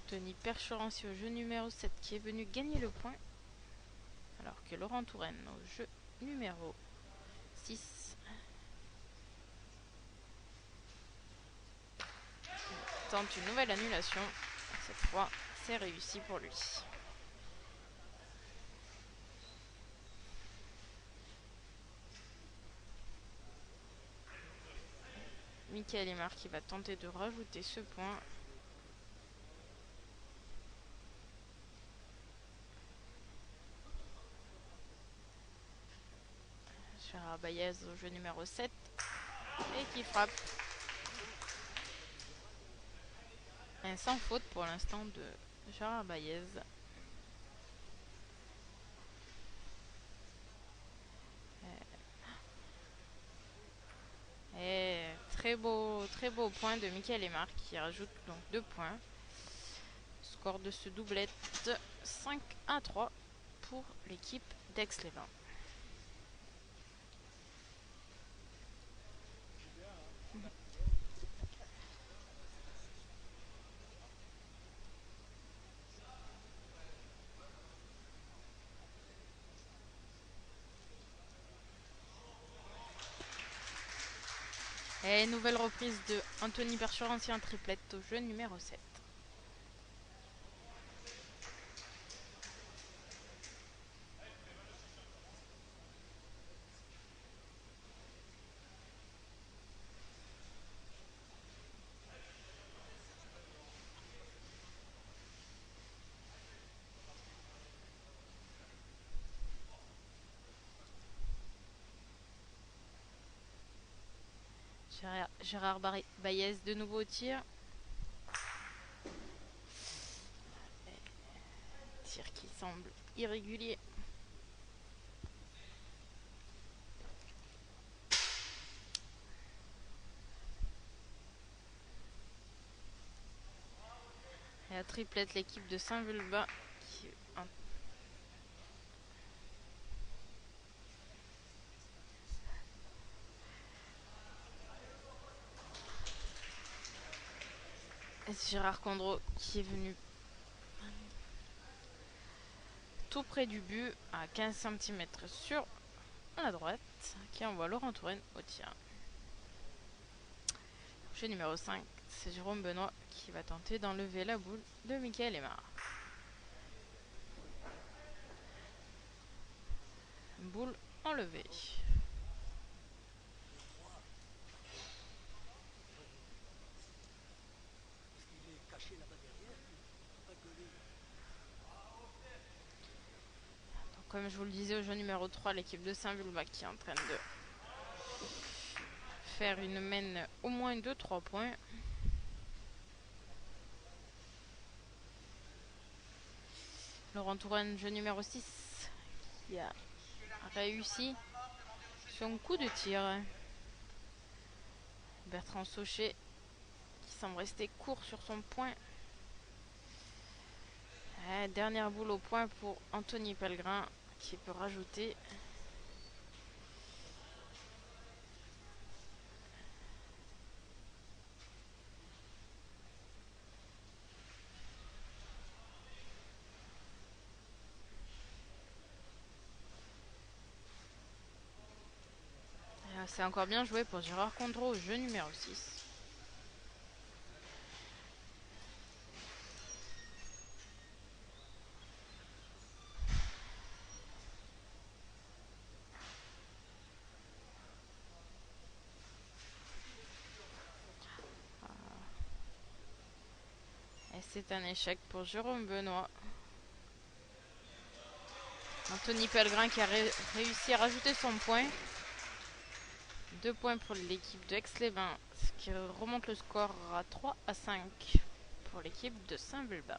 Tony Percheroncier au jeu numéro 7 qui est venu gagner le point. Alors que Laurent Touraine au jeu numéro 6 tente une nouvelle annulation. Cette fois, c'est réussi pour lui. Michael Aymar qui va tenter de rajouter ce point. Gérard Baez au jeu numéro 7 et qui frappe. Un sans faute pour l'instant de Gérard Baez. Et très beau point de Michael Aymar qui rajoute donc 2 points. Score de ce doublette 5-3 pour l'équipe d'Aix-les-Bains. Et nouvelle reprise de Anthony Percheroncier en triplette au jeu numéro 7. Gérard Baez de nouveau au tir. Tir qui semble irrégulier. Et à triplette l'équipe de Saint-Vulbas qui Gérard Condreau qui est venu tout près du but à 15 cm sur la droite qui envoie Laurent Touraine au tir. Jeu numéro 5, c'est Jérôme Benoît qui va tenter d'enlever la boule de Michael Aymar. Boule enlevée. Donc, comme je vous le disais au jeu numéro 3, l'équipe de Saint-Vulbas qui est en train de faire une mène au moins de 3 points. Laurent Touraine, jeu numéro 6, qui a réussi son coup de tir. Bertrand Saucher qui semble rester court sur son point. Dernière boule au point pour Anthony Pellegrin qui peut rajouter. C'est encore bien joué pour Gérard Condro au jeu numéro 6. Et c'est un échec pour Jérôme Benoît. Anthony Pellegrin qui a réussi à rajouter son point. 2 points pour l'équipe de Aix-les-Bains, ce qui remonte le score à 3-5 pour l'équipe de Saint-Bulbas.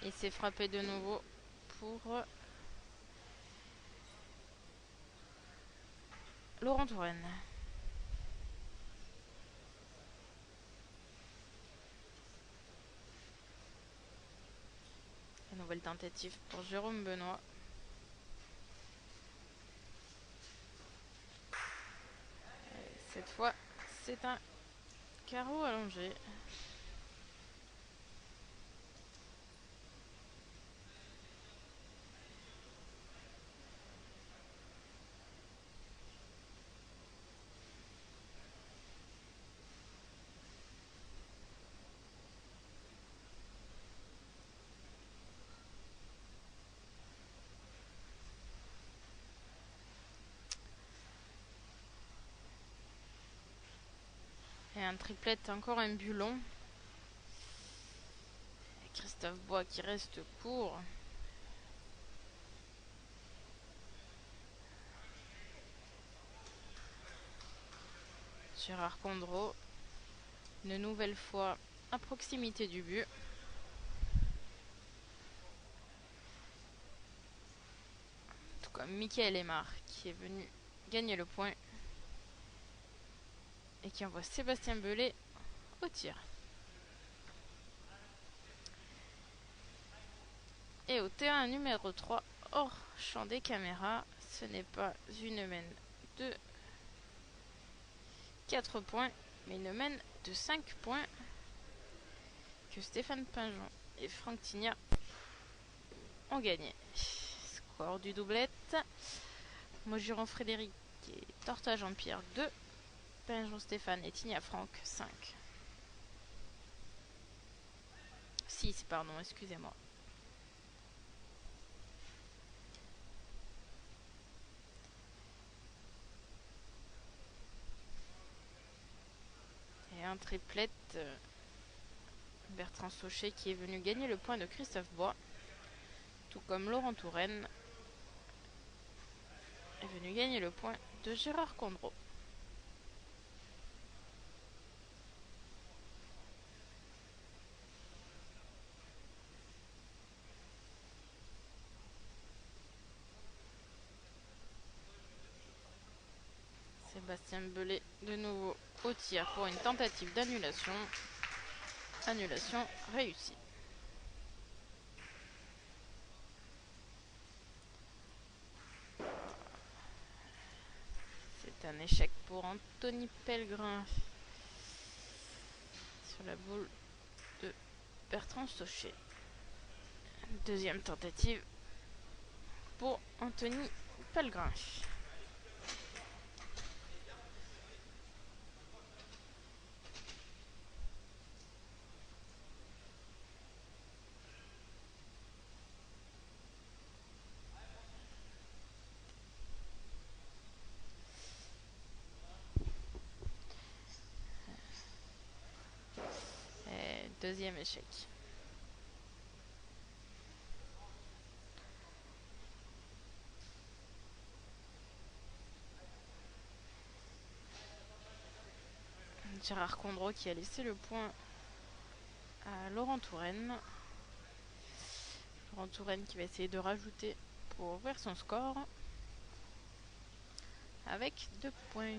Et c'est frappé de nouveau pour Laurent Touraine. La nouvelle tentative pour Jérôme Benoît. Et cette fois, c'est un carreau allongé. Et un triplet, encore un but long. Et Christophe Bois qui reste court. Gérard Condro, une nouvelle fois à proximité du but. Tout comme Michael Aymar qui est venu gagner le point. Et qui envoie Sébastien Belay au tir. Et au terrain numéro 3, hors champ des caméras, ce n'est pas une mène de 4 points, mais une mène de 5 points que Stéphane Pinjon et Franck Tignat ont gagné. Score du doublette. Maugiron Frédéric et Torta Jean-Pierre 2. Pinjon Stéphane et Tignat Franck 5. 6, pardon, excusez-moi. Et un triplet, Bertrand Saucher qui est venu gagner le point de Christophe Bois, tout comme Laurent Touraine est venu gagner le point de Gérard Condro. Sébastien Belay de nouveau au tir pour une tentative d'annulation. Annulation réussie. C'est un échec pour Anthony Pellegrin sur la boule de Bertrand Saucher. Deuxième tentative pour Anthony Pellegrin. Et deuxième échec. Gérard Condro qui a laissé le point à Laurent Touraine. Laurent Touraine qui va essayer de rajouter pour ouvrir son score avec 2 points.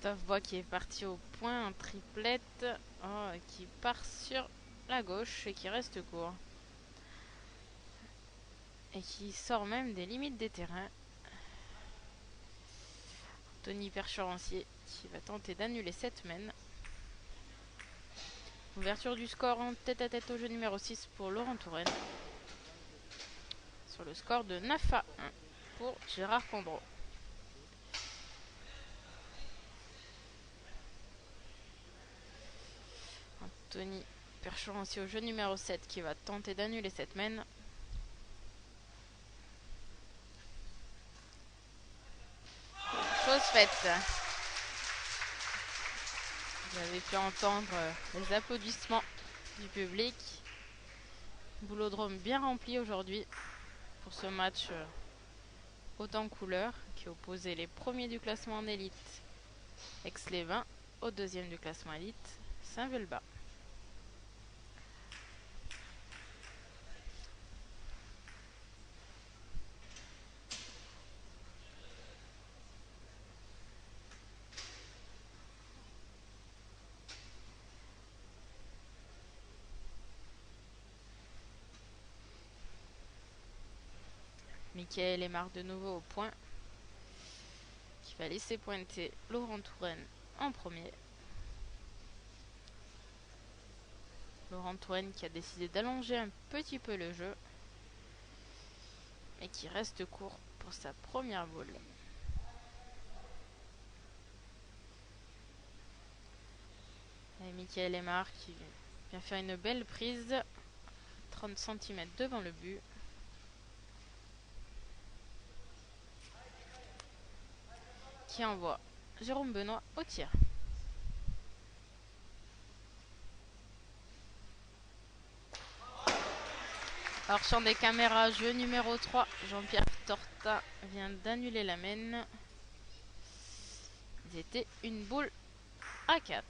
Christophe Bois qui est parti au point en triplette. Oh, qui part sur la gauche et qui reste court. Et qui sort même des limites des terrains. Tony Percherancier qui va tenter d'annuler cette mène. Ouverture du score en tête à tête au jeu numéro 6 pour Laurent Touraine. Sur le score de 9 à 1 pour Gérard Condreau. Anthony Percherancier au jeu numéro 7 qui va tenter d'annuler cette mène. Chose faite. Vous avez pu entendre les applaudissements du public. Boulodrome bien rempli aujourd'hui pour ce match haut en couleur qui opposait les premiers du classement en élite Aix-les-Bains au deuxième du classement élite Saint-Vulbas. Michael Aymar de nouveau au point, qui va laisser pointer Laurent Touraine en premier. Laurent Touraine qui a décidé d'allonger un petit peu le jeu, mais qui reste court pour sa première boule. Et Michael Aymar qui vient faire une belle prise, 30 cm devant le but. Qui envoie Jérôme Benoît au tir. Alors champ des caméras, jeu numéro 3, Jean-Pierre Torta vient d'annuler la mène. Ils étaient une boule à 4.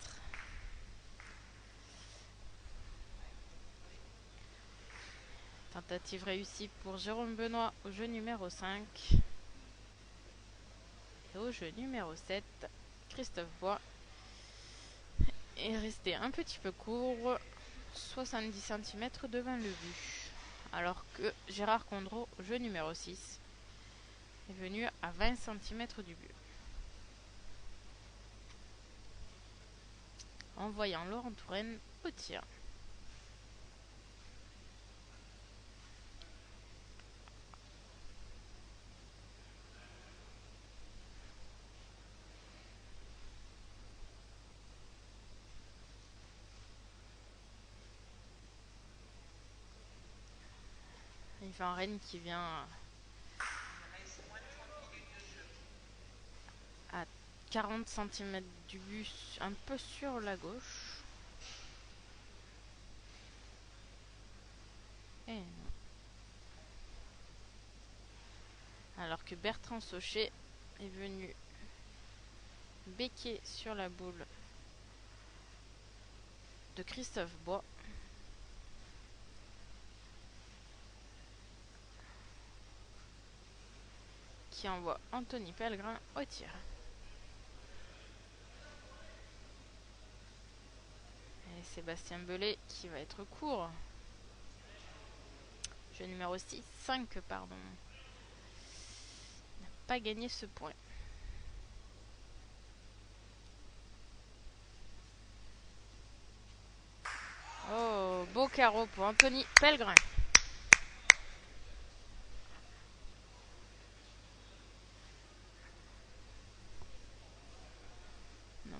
Tentative réussie pour Jérôme Benoît au jeu numéro 5. Et au jeu numéro 7, Christophe Bois est resté un petit peu court, 70 cm devant le but. Alors que Gérard Condreau, au jeu numéro 6, est venu à 20 cm du but. Envoyant Laurent Touraine au tir. Yvan Rennes qui vient à 40 cm du but, un peu sur la gauche. Et non. Alors que Bertrand Saucher est venu becquer sur la boule de Christophe Bois. Qui envoie Anthony Pellegrin au tir. Et Sébastien Belay qui va être court. Jeu numéro 5, pardon. N'a pas gagné ce point. Oh, beau carreau pour Anthony Pellegrin. Non.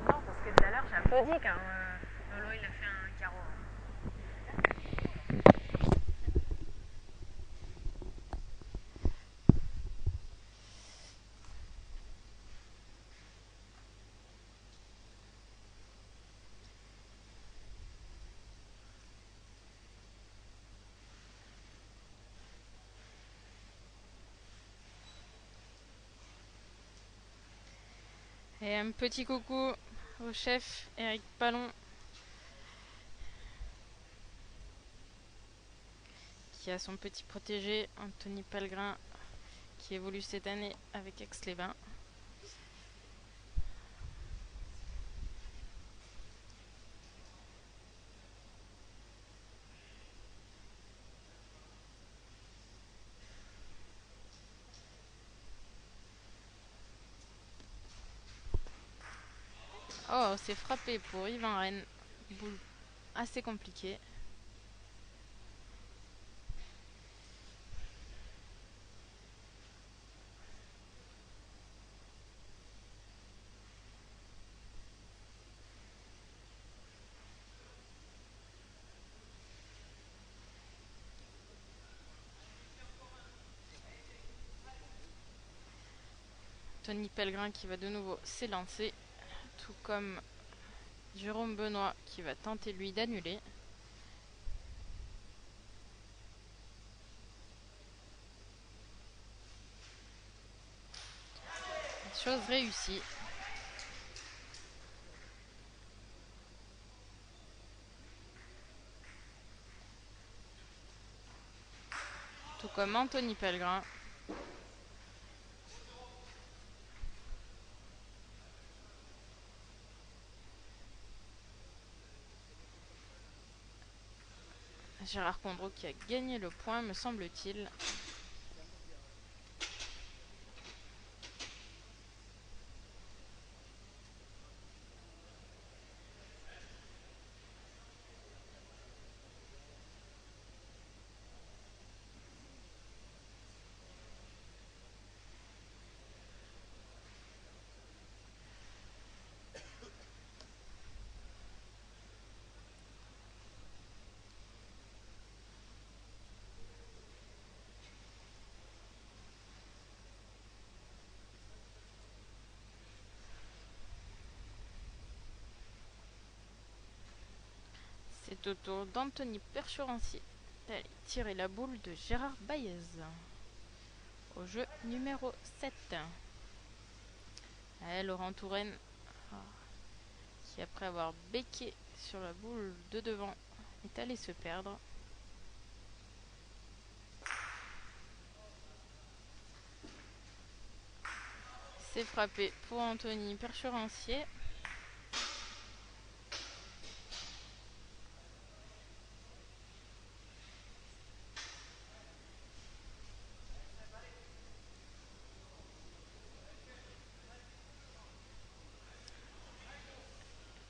Non, parce que tout à l'heure j'ai applaudi quand Lolo il a fait un carreau. Et un petit coucou au chef Eric Pallon qui a son petit protégé Anthony Pellegrin qui évolue cette année avec Aix-les-Bains. c'est frappé pour Yvan Rennes. Boule assez compliquée. Tony Pellegrin qui va de nouveau s'élancer, tout comme Jérôme Benoît qui va tenter lui d'annuler. Chose réussie. Tout comme Anthony Pellegrin. Gérard Condreau qui a gagné le point, me semble-t-il. C'est au tour d'Anthony Perchorancier d'aller tirer la boule de Gérard Baez au jeu numéro 7. Laurent Touraine qui, après avoir béqué sur la boule de devant, est allé se perdre. C'est frappé pour Anthony Perchorancier.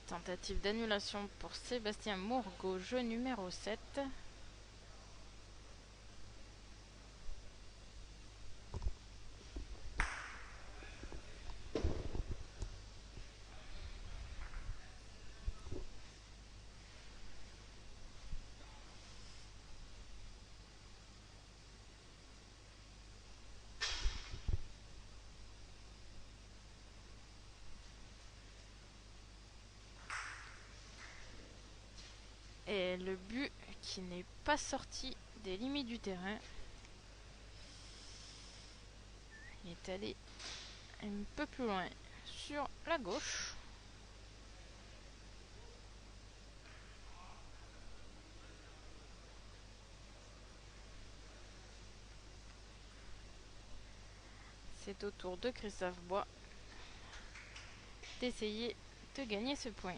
Tentative d'annulation pour Sébastien Mourgaud, jeu numéro 7. Et le but qui n'est pas sorti des limites du terrain. Il est allé un peu plus loin sur la gauche. C'est au tour de Christophe Bois d'essayer de gagner ce point.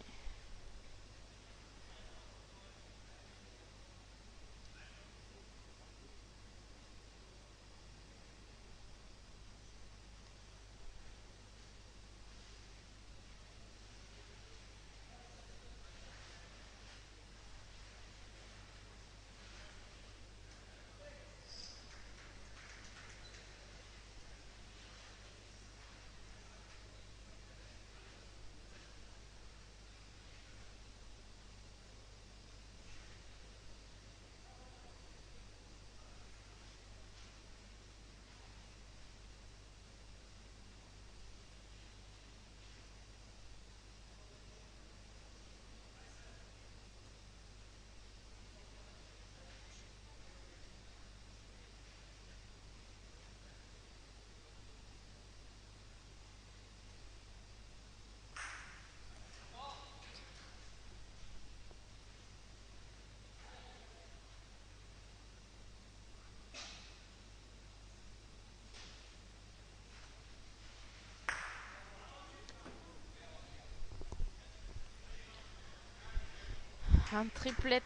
Un triplette.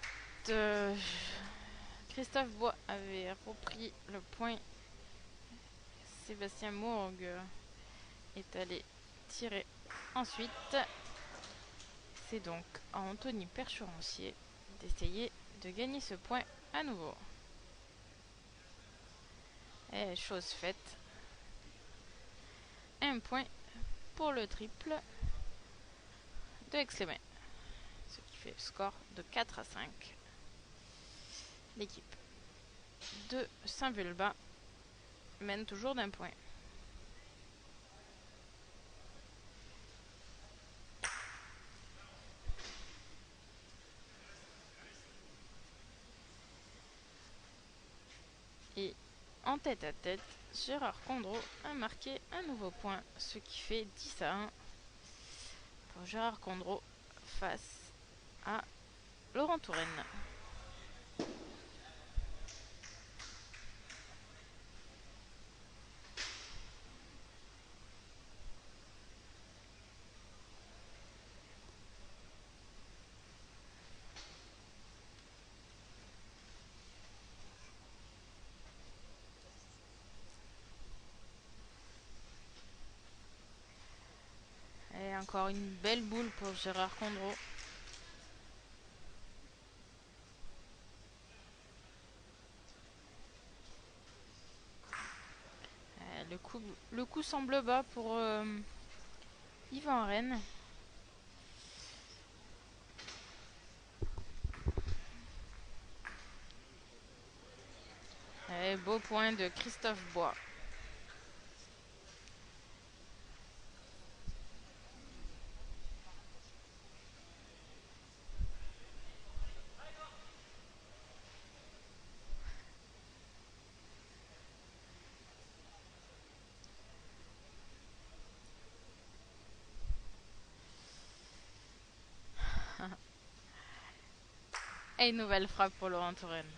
Christophe Bois avait repris le point. Sébastien Mourgue est allé tirer ensuite. C'est donc à Anthony Percherancier d'essayer de gagner ce point à nouveau. Et chose faite. Un point pour le triple de Aix-les-Bains. Ce qui fait le score de 4 à 5. L'équipe de Saint-Vulbas mène toujours d'un point. Et en tête à tête, Gérard Condreau a marqué un nouveau point, ce qui fait 10 à 1 pour Gérard Condreau face à Laurent Touraine. Et encore une belle boule pour Gérard Condreau. Le coup semble bas pour Yvan Rennes. Et beau point de Christophe Bois. Et une nouvelle frappe pour Laurent Touraine.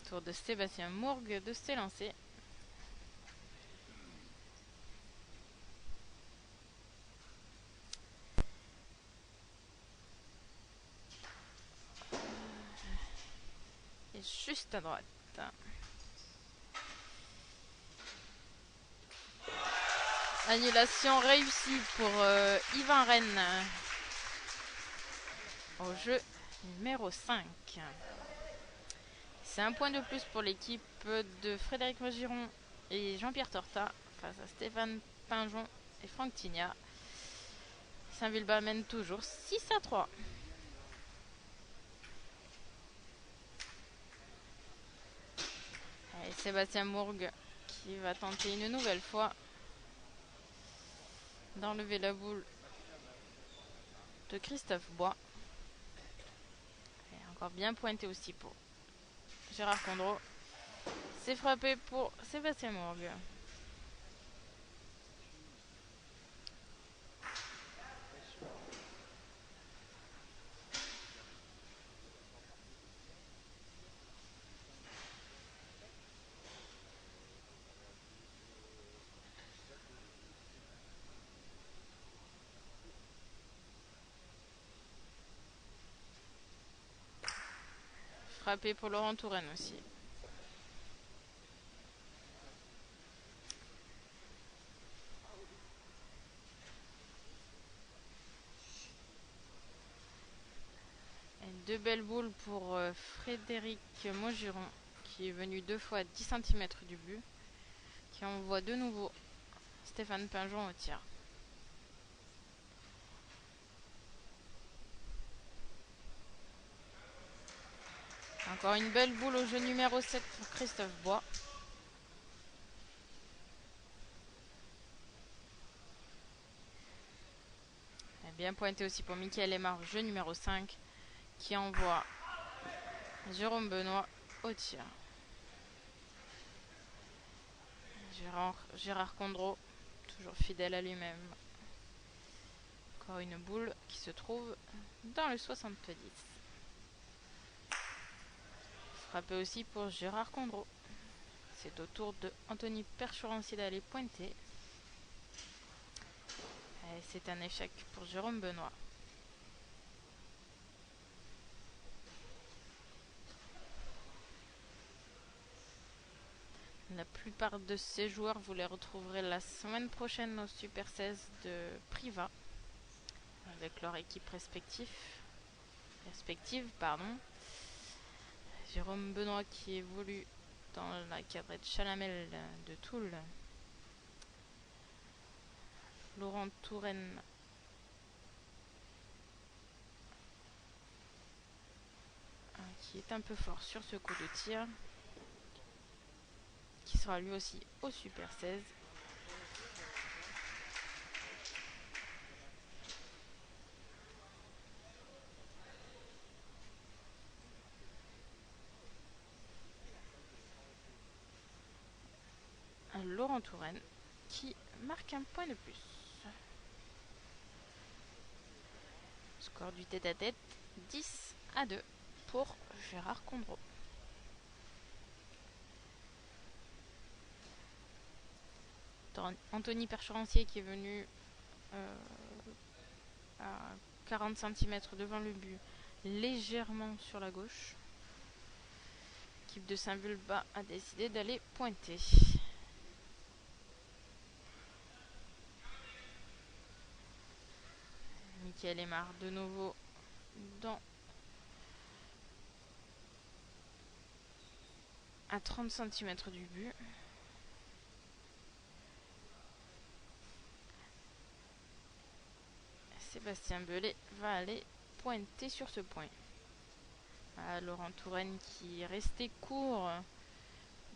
Tour de Sébastien Mourgue de s'élancer. Et juste à droite. Annulation réussie pour Yvan Rennes au jeu numéro 5. C'est un point de plus pour l'équipe de Frédéric Maugiron et Jean-Pierre Torta face à Stéphane Pinjon et Franck Tignat. Saint-Vulbas mène toujours 6 à 3. Et Sébastien Mourgue qui va tenter une nouvelle fois d'enlever la boule de Christophe Bois. Et encore bien pointé aussi pour Gérard Condreau. C'est frappé pour Sébastien Mourgue. Frappé pour Laurent Touraine aussi. Et deux belles boules pour Frédéric Maugiron qui est venu 2 fois à 10 cm du but. Qui envoie de nouveau Stéphane Pinjon au tir. Encore une belle boule au jeu numéro 7 pour Christophe Bois. Et bien pointé aussi pour Mickaël Aymar, jeu numéro 5, qui envoie Jérôme Benoît au tir. Gérard Condreau, toujours fidèle à lui-même. Encore une boule qui se trouve dans le 70. Frappé aussi pour Gérard Condreau. C'est au tour de Anthony Percherancier d'aller pointer. Et c'est un échec pour Jérôme Benoît. La plupart de ces joueurs, vous les retrouverez la semaine prochaine au Super 16 de Privas. avec leur équipe respective, pardon. Jérôme Benoît qui évolue dans la cadrette Chalamel de Toul. Laurent Touraine qui est un peu fort sur ce coup de tir, qui sera lui aussi au Super 16. Laurent Touraine qui marque un point de plus. Score du tête-à-tête 10-2 pour Gérard Condreau. Anthony Percherancier qui est venu à 40 cm devant le but, légèrement sur la gauche. L'équipe de Saint-Vulbas a décidé d'aller pointer. Michael Aymar de nouveau dans à 30 cm du but. Sébastien Belay va aller pointer sur ce point. Laurent Touraine qui est resté court.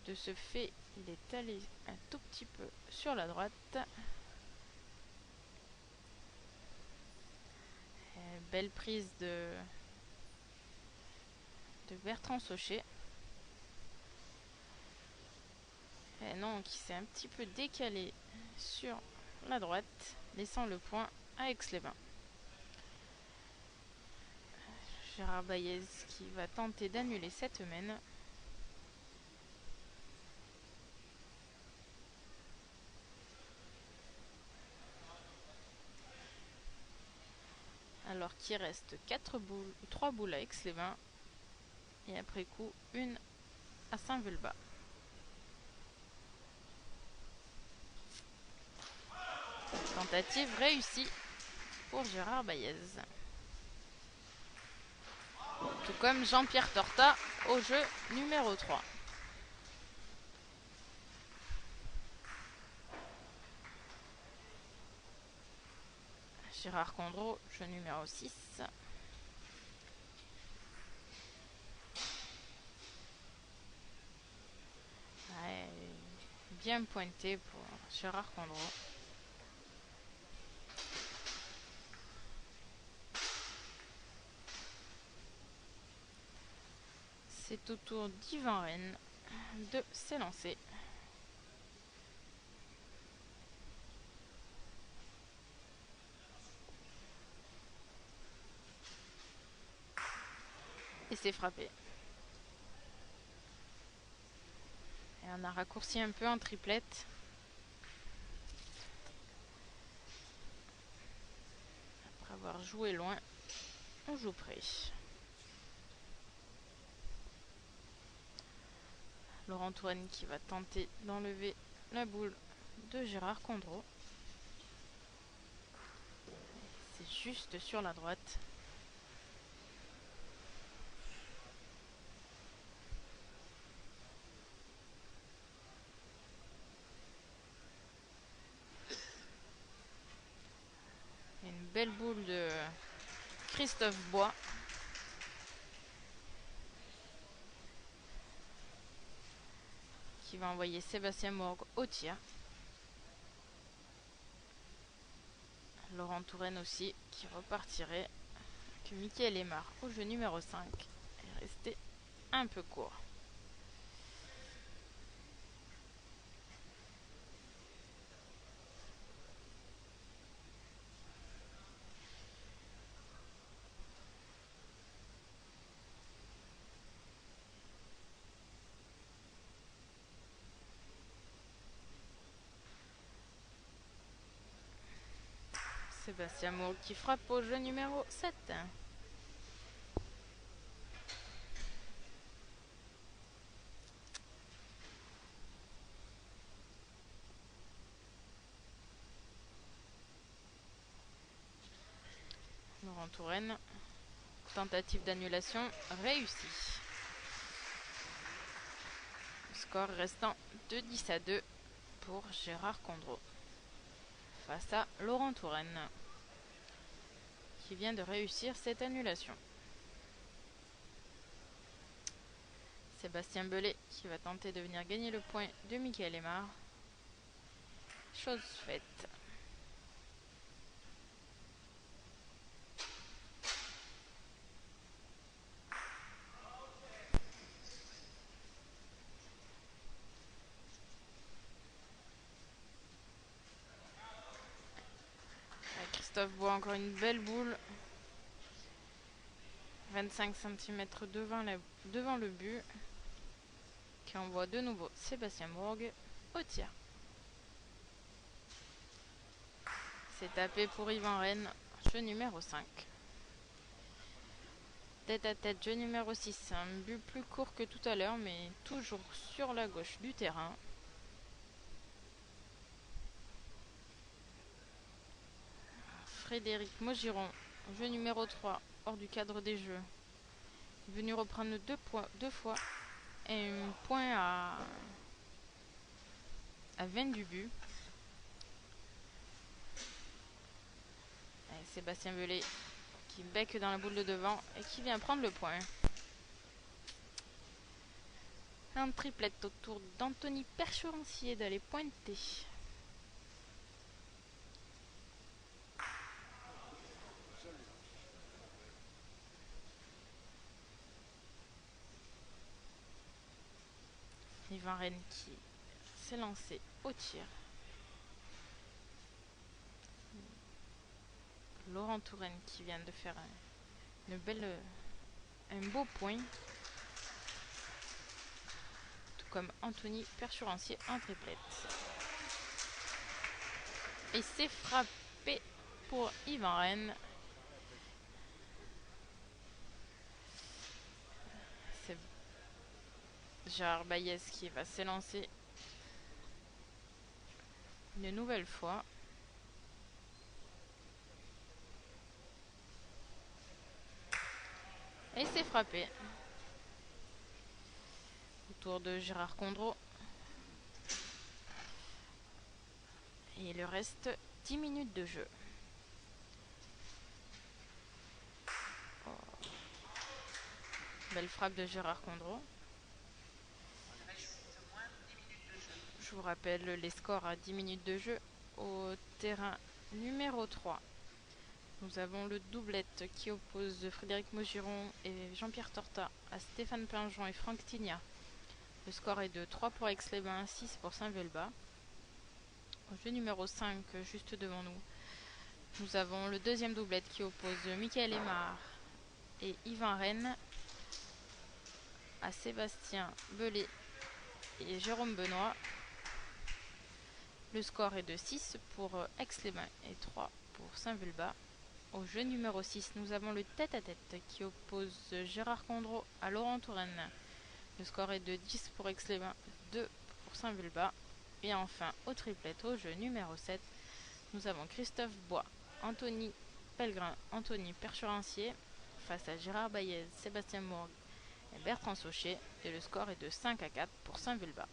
De ce fait, il est allé un tout petit peu sur la droite. Belle prise de Bertrand Saucher. Et non, qui s'est un petit peu décalé sur la droite, laissant le point à Aix-les-Bains. Gérard Baillez qui va tenter d'annuler cette mène. Alors qu'il reste 3 boules à Aix-les-Bains. Et après coup, une à Saint-Vulbas. Tentative réussie pour Gérard Baillez. Tout comme Jean-Pierre Torta au jeu numéro 3. Gérard Condreau, jeu numéro 6. Ouais, bien pointé pour Gérard Condreau. C'est au tour d'Yvan Rennes de s'élancer. Et c'est frappé. Et on a raccourci un peu en triplette. Après avoir joué loin, on joue près. Laurent Touraine qui va tenter d'enlever la boule de Gérard Condreau. C'est juste sur la droite. Une belle boule de Christophe Bois. Qui va envoyer Sébastien Morgue au tir. Laurent Touraine aussi qui repartirait. Que Michael Aymar au jeu numéro 5 est resté un peu court. Sébastien Morgue qui frappe au jeu numéro 7. Laurent Touraine. Tentative d'annulation réussie. Score restant de 10-2 pour Gérard Condreau face à Laurent Touraine qui vient de réussir cette annulation. Sébastien Belay qui va tenter de venir gagner le point de Michael Aymar. Chose faite. Christophe Bois, encore une belle boule. 25 cm devant le but. Qui envoie de nouveau Sébastien Bourg au tir. C'est tapé pour Yvan Rennes, jeu numéro 5. Tête à tête, jeu numéro 6. Un but plus court que tout à l'heure, mais toujours sur la gauche du terrain. Frédéric Maugiron, jeu numéro 3, hors du cadre des jeux. Venu reprendre deux fois et un point à 20 du but. Et Sébastien Belay qui bec dans la boule de devant et qui vient prendre le point. Un triplette autour d'Anthony Percherancier d'aller pointer. Yvan Rennes qui s'est lancé au tir. Laurent Touraine qui vient de faire un beau point. Tout comme Anthony Percherancier en triplette. Et c'est frappé pour Yvan Rennes. C'est Gérard Baillez qui va s'élancer une nouvelle fois. Et c'est frappé. Autour de Gérard Condreau. Et il reste 10 minutes de jeu. Oh. Belle frappe de Gérard Condreau. Je vous rappelle les scores à 10 minutes de jeu. Au terrain numéro 3. Nous avons le doublette qui oppose Frédéric Maugiron et Jean-Pierre Torta à Stéphane Pinjon et Franck Tigna. Le score est de 3 pour Aix-les-Bains, 6 pour Saint-Vulbas. Au jeu numéro 5, juste devant nous, nous avons le deuxième doublette qui oppose Michael Aymar et Yvan Rennes à Sébastien Belay et Jérôme Benoît. Le score est de 6 pour Aix-les-Bains et 3 pour Saint-Vulbas. Au jeu numéro 6, nous avons le tête-à-tête qui oppose Gérard Condreau à Laurent Touraine. Le score est de 10 pour Aix-les-Bains, 2 pour Saint-Vulbas. Et enfin, au triplette, au jeu numéro 7, nous avons Christophe Bois, Anthony Pellegrin, Anthony Percherancier face à Gérard Baillez, Sébastien Bourg et Bertrand Saucher. Et le score est de 5-4 pour Saint-Vulbas.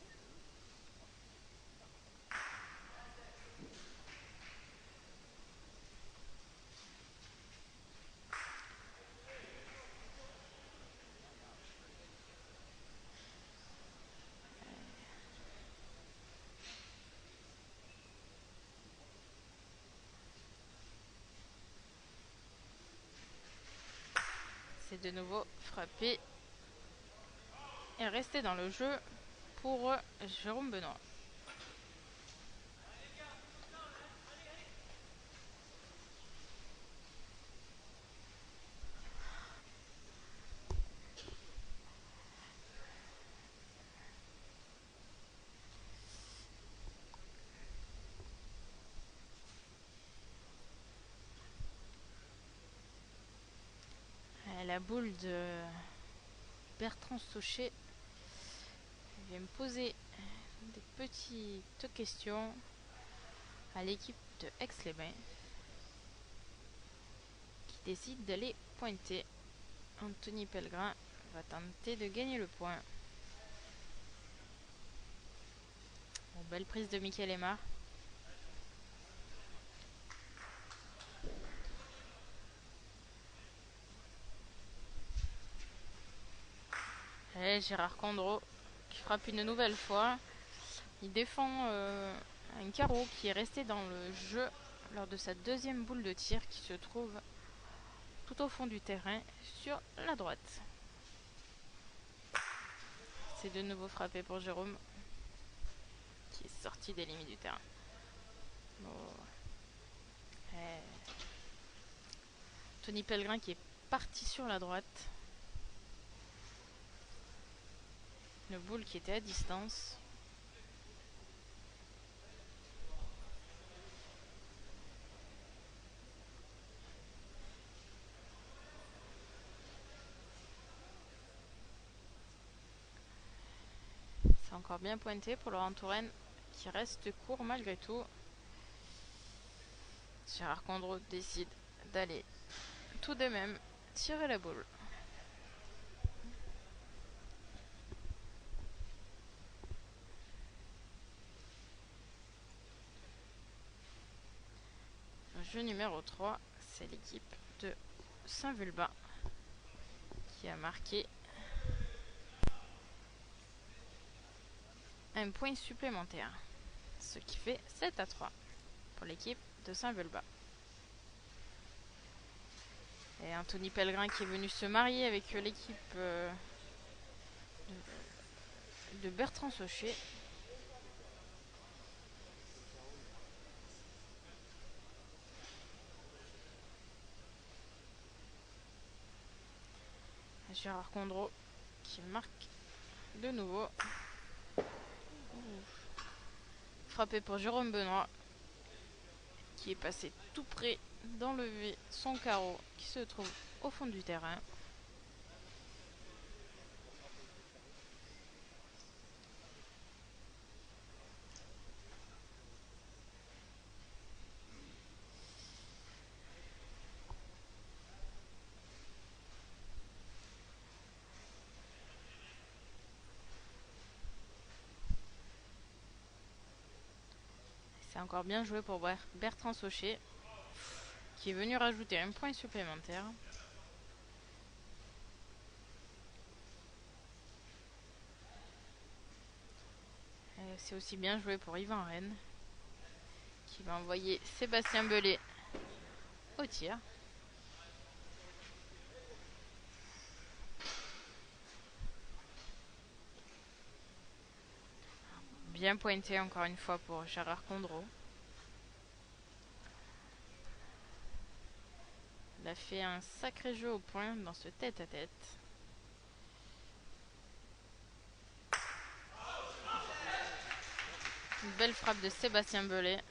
C'est de nouveau frappé et resté dans le jeu pour Jérôme Benoît. La boule de Bertrand Saucher vient me poser des petites questions à l'équipe de Aix-les-Bains qui décide d'aller pointer. Anthony Pellegrin va tenter de gagner le point. Bon, belle prise de Mickaël Aymar. Et Gérard Condreau qui frappe une nouvelle fois. Il défend un carreau qui est resté dans le jeu lors de sa deuxième boule de tir qui se trouve tout au fond du terrain sur la droite. C'est de nouveau frappé pour Jérôme qui est sorti des limites du terrain. Bon. Tony Pellegrin qui est parti sur la droite. Une boule qui était à distance. C'est encore bien pointé pour Laurent Touraine qui reste court malgré tout. Gérard Condreau décide d'aller tout de même tirer la boule. Le jeu numéro 3, c'est l'équipe de Saint-Vulbas qui a marqué un point supplémentaire, ce qui fait 7-3 pour l'équipe de Saint-Vulbas. Et Anthony Pellegrin qui est venu se marier avec l'équipe de Bertrand Sauché. Gérard Condreau qui marque de nouveau. Frappé pour Jérôme Benoît qui est passé tout près d'enlever son carreau qui se trouve au fond du terrain. C'est encore bien joué pour Bertrand Sauché qui est venu rajouter un point supplémentaire. C'est aussi bien joué pour Yvan Rennes qui va envoyer Sébastien Belay au tir. Bien pointé encore une fois pour Gérard Condreau. Il a fait un sacré jeu au point dans ce tête-à-tête. Une belle frappe de Sébastien Belay.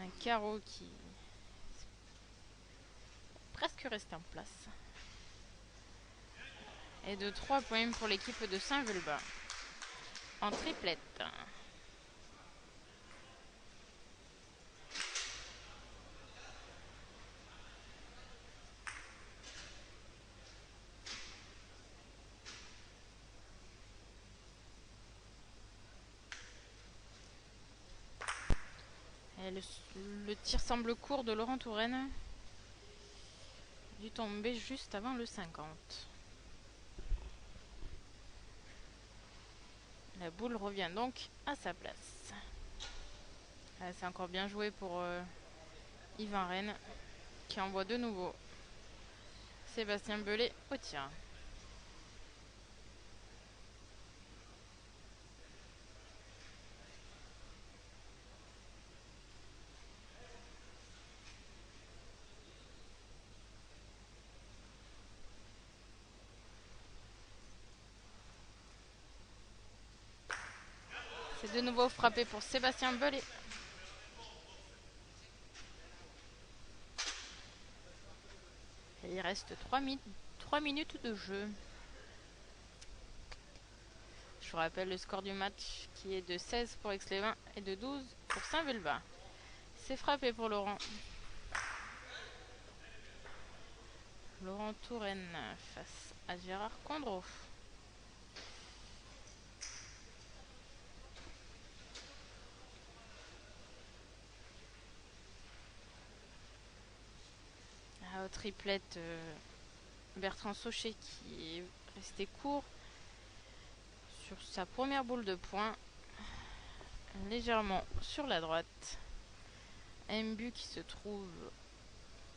Un carreau qui est presque resté en place. Et de 3 points pour l'équipe de Saint-Vulbas. En triplette. Et le tir semble court de Laurent Touraine. Dû tomber juste avant le 50. La boule revient donc à sa place. C'est encore bien joué pour Yvan Rennes qui envoie de nouveau Sébastien Belay au tir. C'est de nouveau frappé pour Sébastien Belay. Et il reste 3 minutes de jeu. Je vous rappelle le score du match qui est de 16 pour Aix-les-Bains et de 12 pour Saint-Vulbas. C'est frappé pour Laurent. Laurent Touraine face à Gérard Condreau. Au triplette, Bertrand Sauché qui est resté court sur sa première boule de poing, légèrement sur la droite. Mbu qui se trouve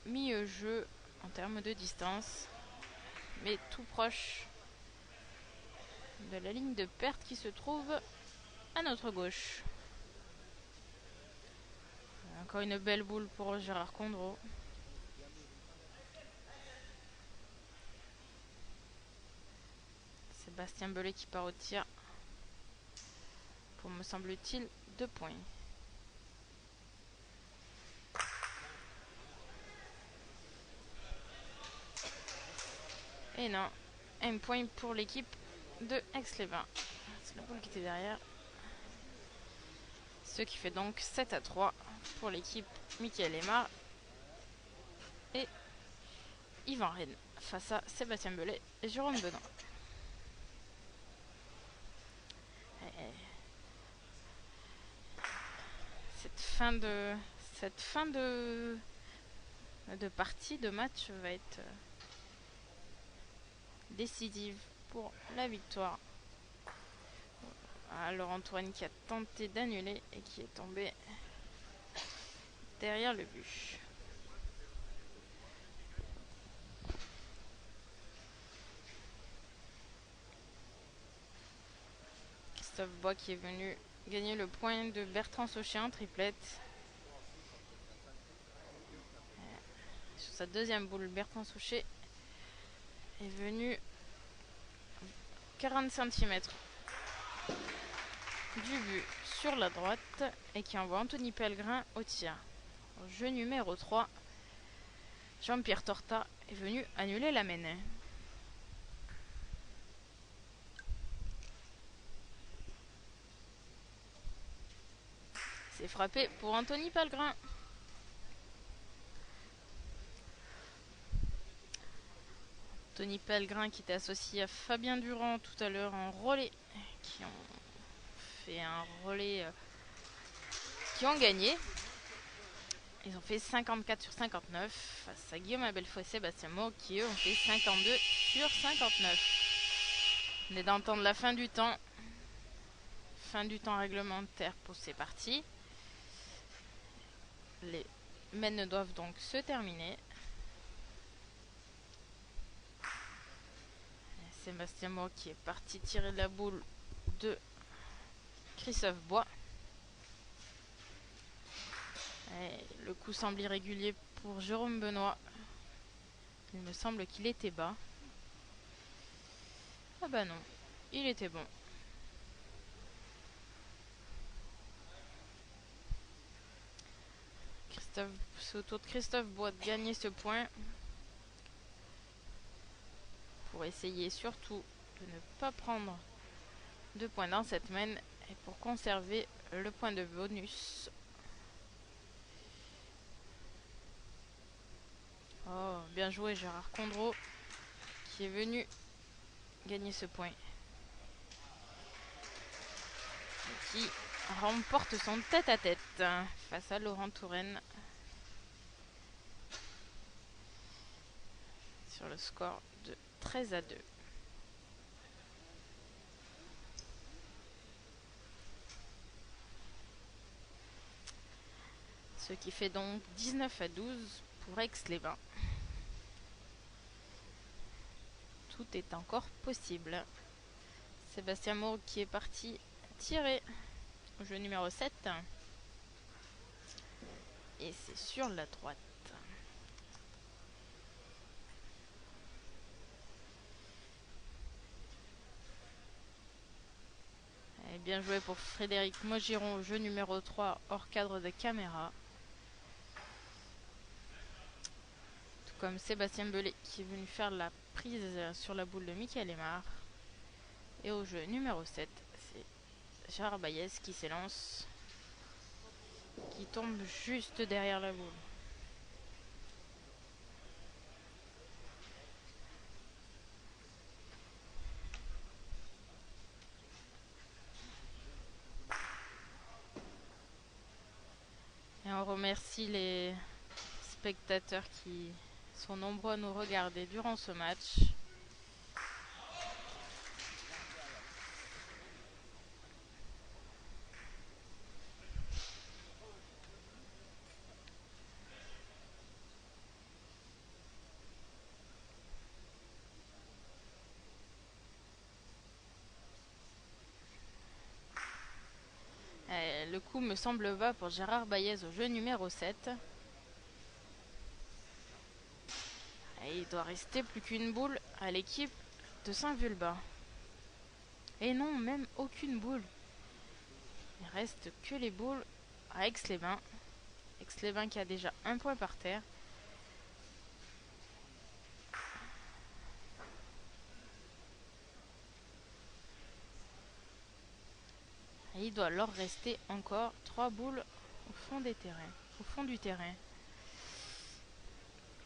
mi-jeu en termes de distance, mais tout proche de la ligne de perte qui se trouve à notre gauche. Encore une belle boule pour Gérard Condreau. Sébastien Belay qui part au tir pour, me semble-t-il, 2 points. Et non, un point pour l'équipe de Aix-les-Bains. C'est la boule qui était derrière. Ce qui fait donc 7-3 pour l'équipe Mickaël Aymar et Yvan Rennes face à Sébastien Belay et Jérôme Benoît. Cette fin de partie, de match va être décisive pour la victoire. Laurent Touraine qui a tenté d'annuler et qui est tombé derrière le but. Christophe Bois qui est venu gagner le point de Bertrand Sauché en triplette. Sur sa deuxième boule, Bertrand Sauché est venu 40 cm du but sur la droite et qui envoie Anthony Pellegrin au tir. Au jeu numéro 3, Jean-Pierre Torta est venu annuler la mène. C'est frappé pour Anthony Pellegrin. Anthony Pellegrin qui était associé à Fabien Durand tout à l'heure en relais, qui ont fait un relais, qui ont gagné. Ils ont fait 54 sur 59 face à Guillaume Abelfo et Sébastien Maud qui eux ont fait 52 sur 59. On est dans le temps de la fin du temps. Fin du temps réglementaire pour ces parties. Les mènes doivent donc se terminer. Sébastien Maud qui est parti tirer la boule de Christophe Bois. Et le coup semble irrégulier pour Jérôme Benoît. Il me semble qu'il était bas. Ah bah non, il était bon. C'est au tour de Christophe Bois de gagner ce point. Pour essayer surtout de ne pas prendre de points dans cette main et pour conserver le point de bonus. Oh, bien joué Gérard Condreau qui est venu gagner ce point. Et qui remporte son tête-à-tête face à Laurent Touraine. Sur le score de 13-2. Ce qui fait donc 19-12 pour Aix-les-Bains. Tout est encore possible. Sébastien Maud qui est parti tirer au jeu numéro 7. Et c'est sur la droite. Et bien joué pour Frédéric Maugiron au jeu numéro 3 hors cadre de caméra. Tout comme Sébastien Belay qui est venu faire la prise sur la boule de Mickaël Aymar. Et au jeu numéro 7, c'est Gérard Baillez qui s'élance, qui tombe juste derrière la boule. remercie les spectateurs qui sont nombreux à nous regarder durant ce match. Le coup me semble bas pour Gérard Baillez au jeu numéro 7. Et il doit rester plus qu'une boule à l'équipe de Saint-Vulbas. Et non, même aucune boule. Il reste que les boules à Aix-les-Bains. Aix-les-Bains qui a déjà un point par terre. Et il doit leur rester encore 3 boules au fond du terrain.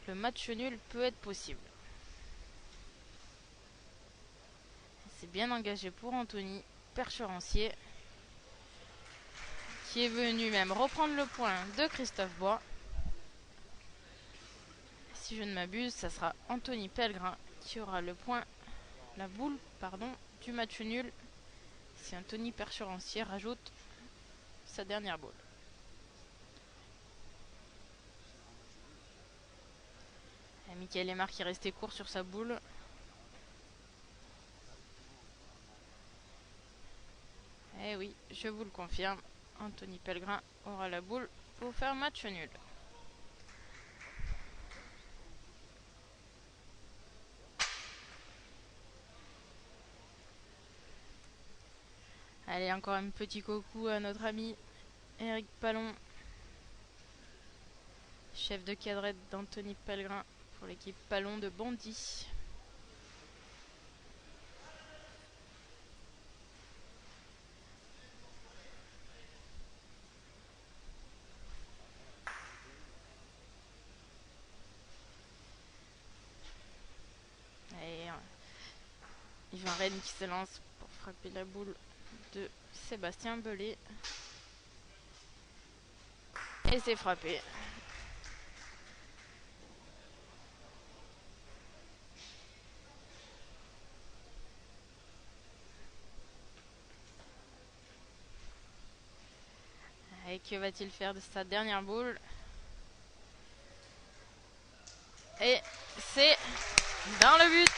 Le match nul peut être possible. C'est bien engagé pour Anthony Percherancier, qui est venu même reprendre le point de Christophe Bois. Si je ne m'abuse, ça sera Anthony Pellegrin qui aura le point, la boule, du match nul, si Anthony Percherancier rajoute sa dernière boule. Et Michael Aymar qui est resté court sur sa boule. Eh oui, je vous le confirme, Anthony Pellegrin aura la boule pour faire match nul. Allez, encore un petit coucou à notre ami Eric Pallon, chef de cadrette d'Anthony Pellegrin pour l'équipe Pallon de Bondy. Et Yvan Rennes qui se lance pour frapper la boule de Sébastien Belay. Et c'est frappé. Et que va-t-il faire de sa dernière boule? Et c'est dans le but.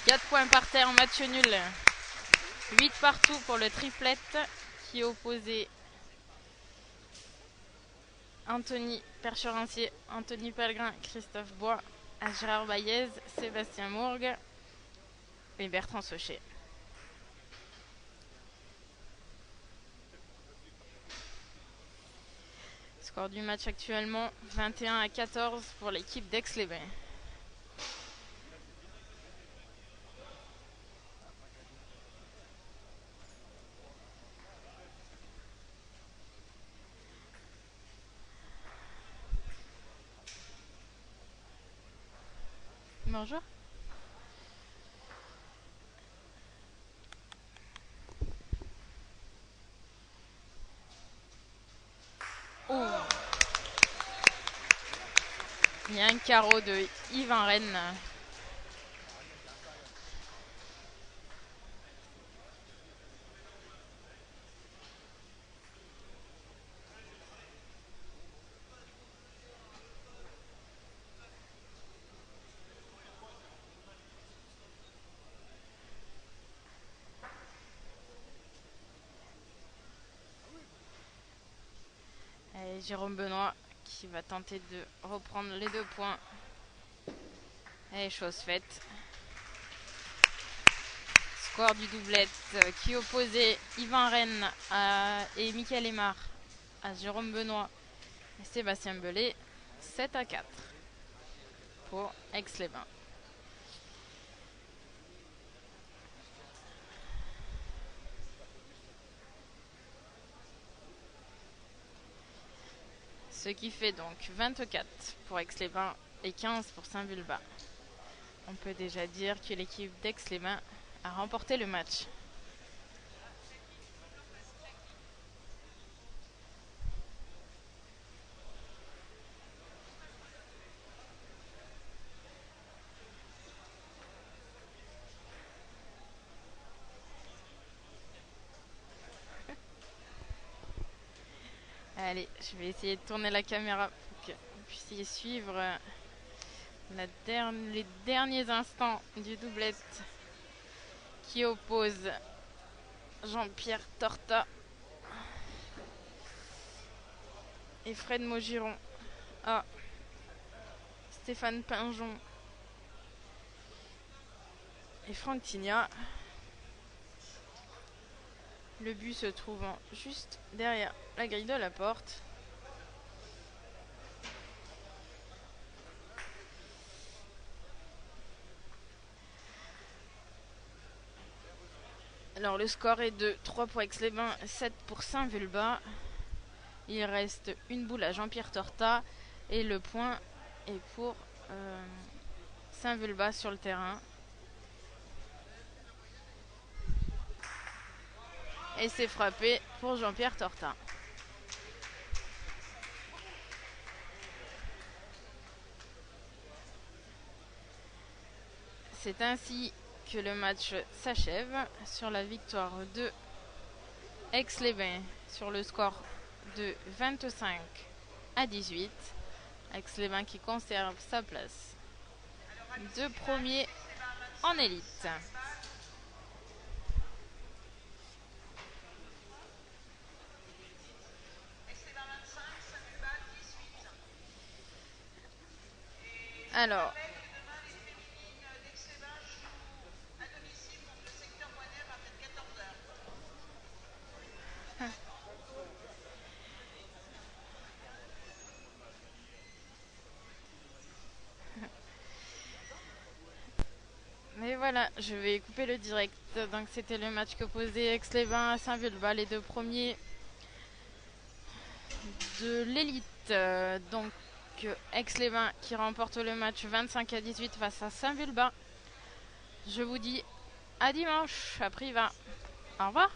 4 points par terre en match nul. 8 partout pour le triplette qui opposait Anthony Percherancier, Anthony Pellegrin, Christophe Bois à Gérard Baillez, Sébastien Mourgue et Bertrand Saucher. Score du match actuellement 21-14 pour l'équipe d'Aix-les-Bains. Bonjour. Oh. Il y a un carreau de Yvan Rennes. Et Jérôme Benoît qui va tenter de reprendre les 2 points. Et chose faite. Score du doublette qui opposait Yvan Rennes et Michael Aymar à Jérôme Benoît et Sébastien Belay. 7-4 pour Aix-les-Bains. Ce qui fait donc 24 pour Aix-les-Bains et 15 pour Saint-Vulbas. On peut déjà dire que l'équipe d'Aix-les-Bains a remporté le match. Je vais essayer de tourner la caméra pour que vous puissiez suivre les derniers instants du doublette qui oppose Jean-Pierre Torta et Fred Maugiron à Stéphane Pinjon et Franck Tignat. Le but se trouvant juste derrière la grille de la porte. Alors le score est de 3 pour Aix-les-Bains, 7 pour Saint-Vulbas. Il reste une boule à Jean-Pierre Torta et le point est pour Saint-Vulbas sur le terrain. Et c'est frappé pour Jean-Pierre Torta. C'est ainsi que le match s'achève sur la victoire de Aix-les-Bains sur le score de 25 à 18. Aix-les-Bains qui conserve sa place de premier en élite. Alors, mais voilà, je vais couper le direct. Donc c'était le match que posait Aix-les-Bains à Saint-Vulbas, les deux premiers de l'élite. Donc Aix-les-Bains qui remporte le match 25 à 18 face à Saint-Vulbas. Je vous dis à dimanche à Privas. Au revoir.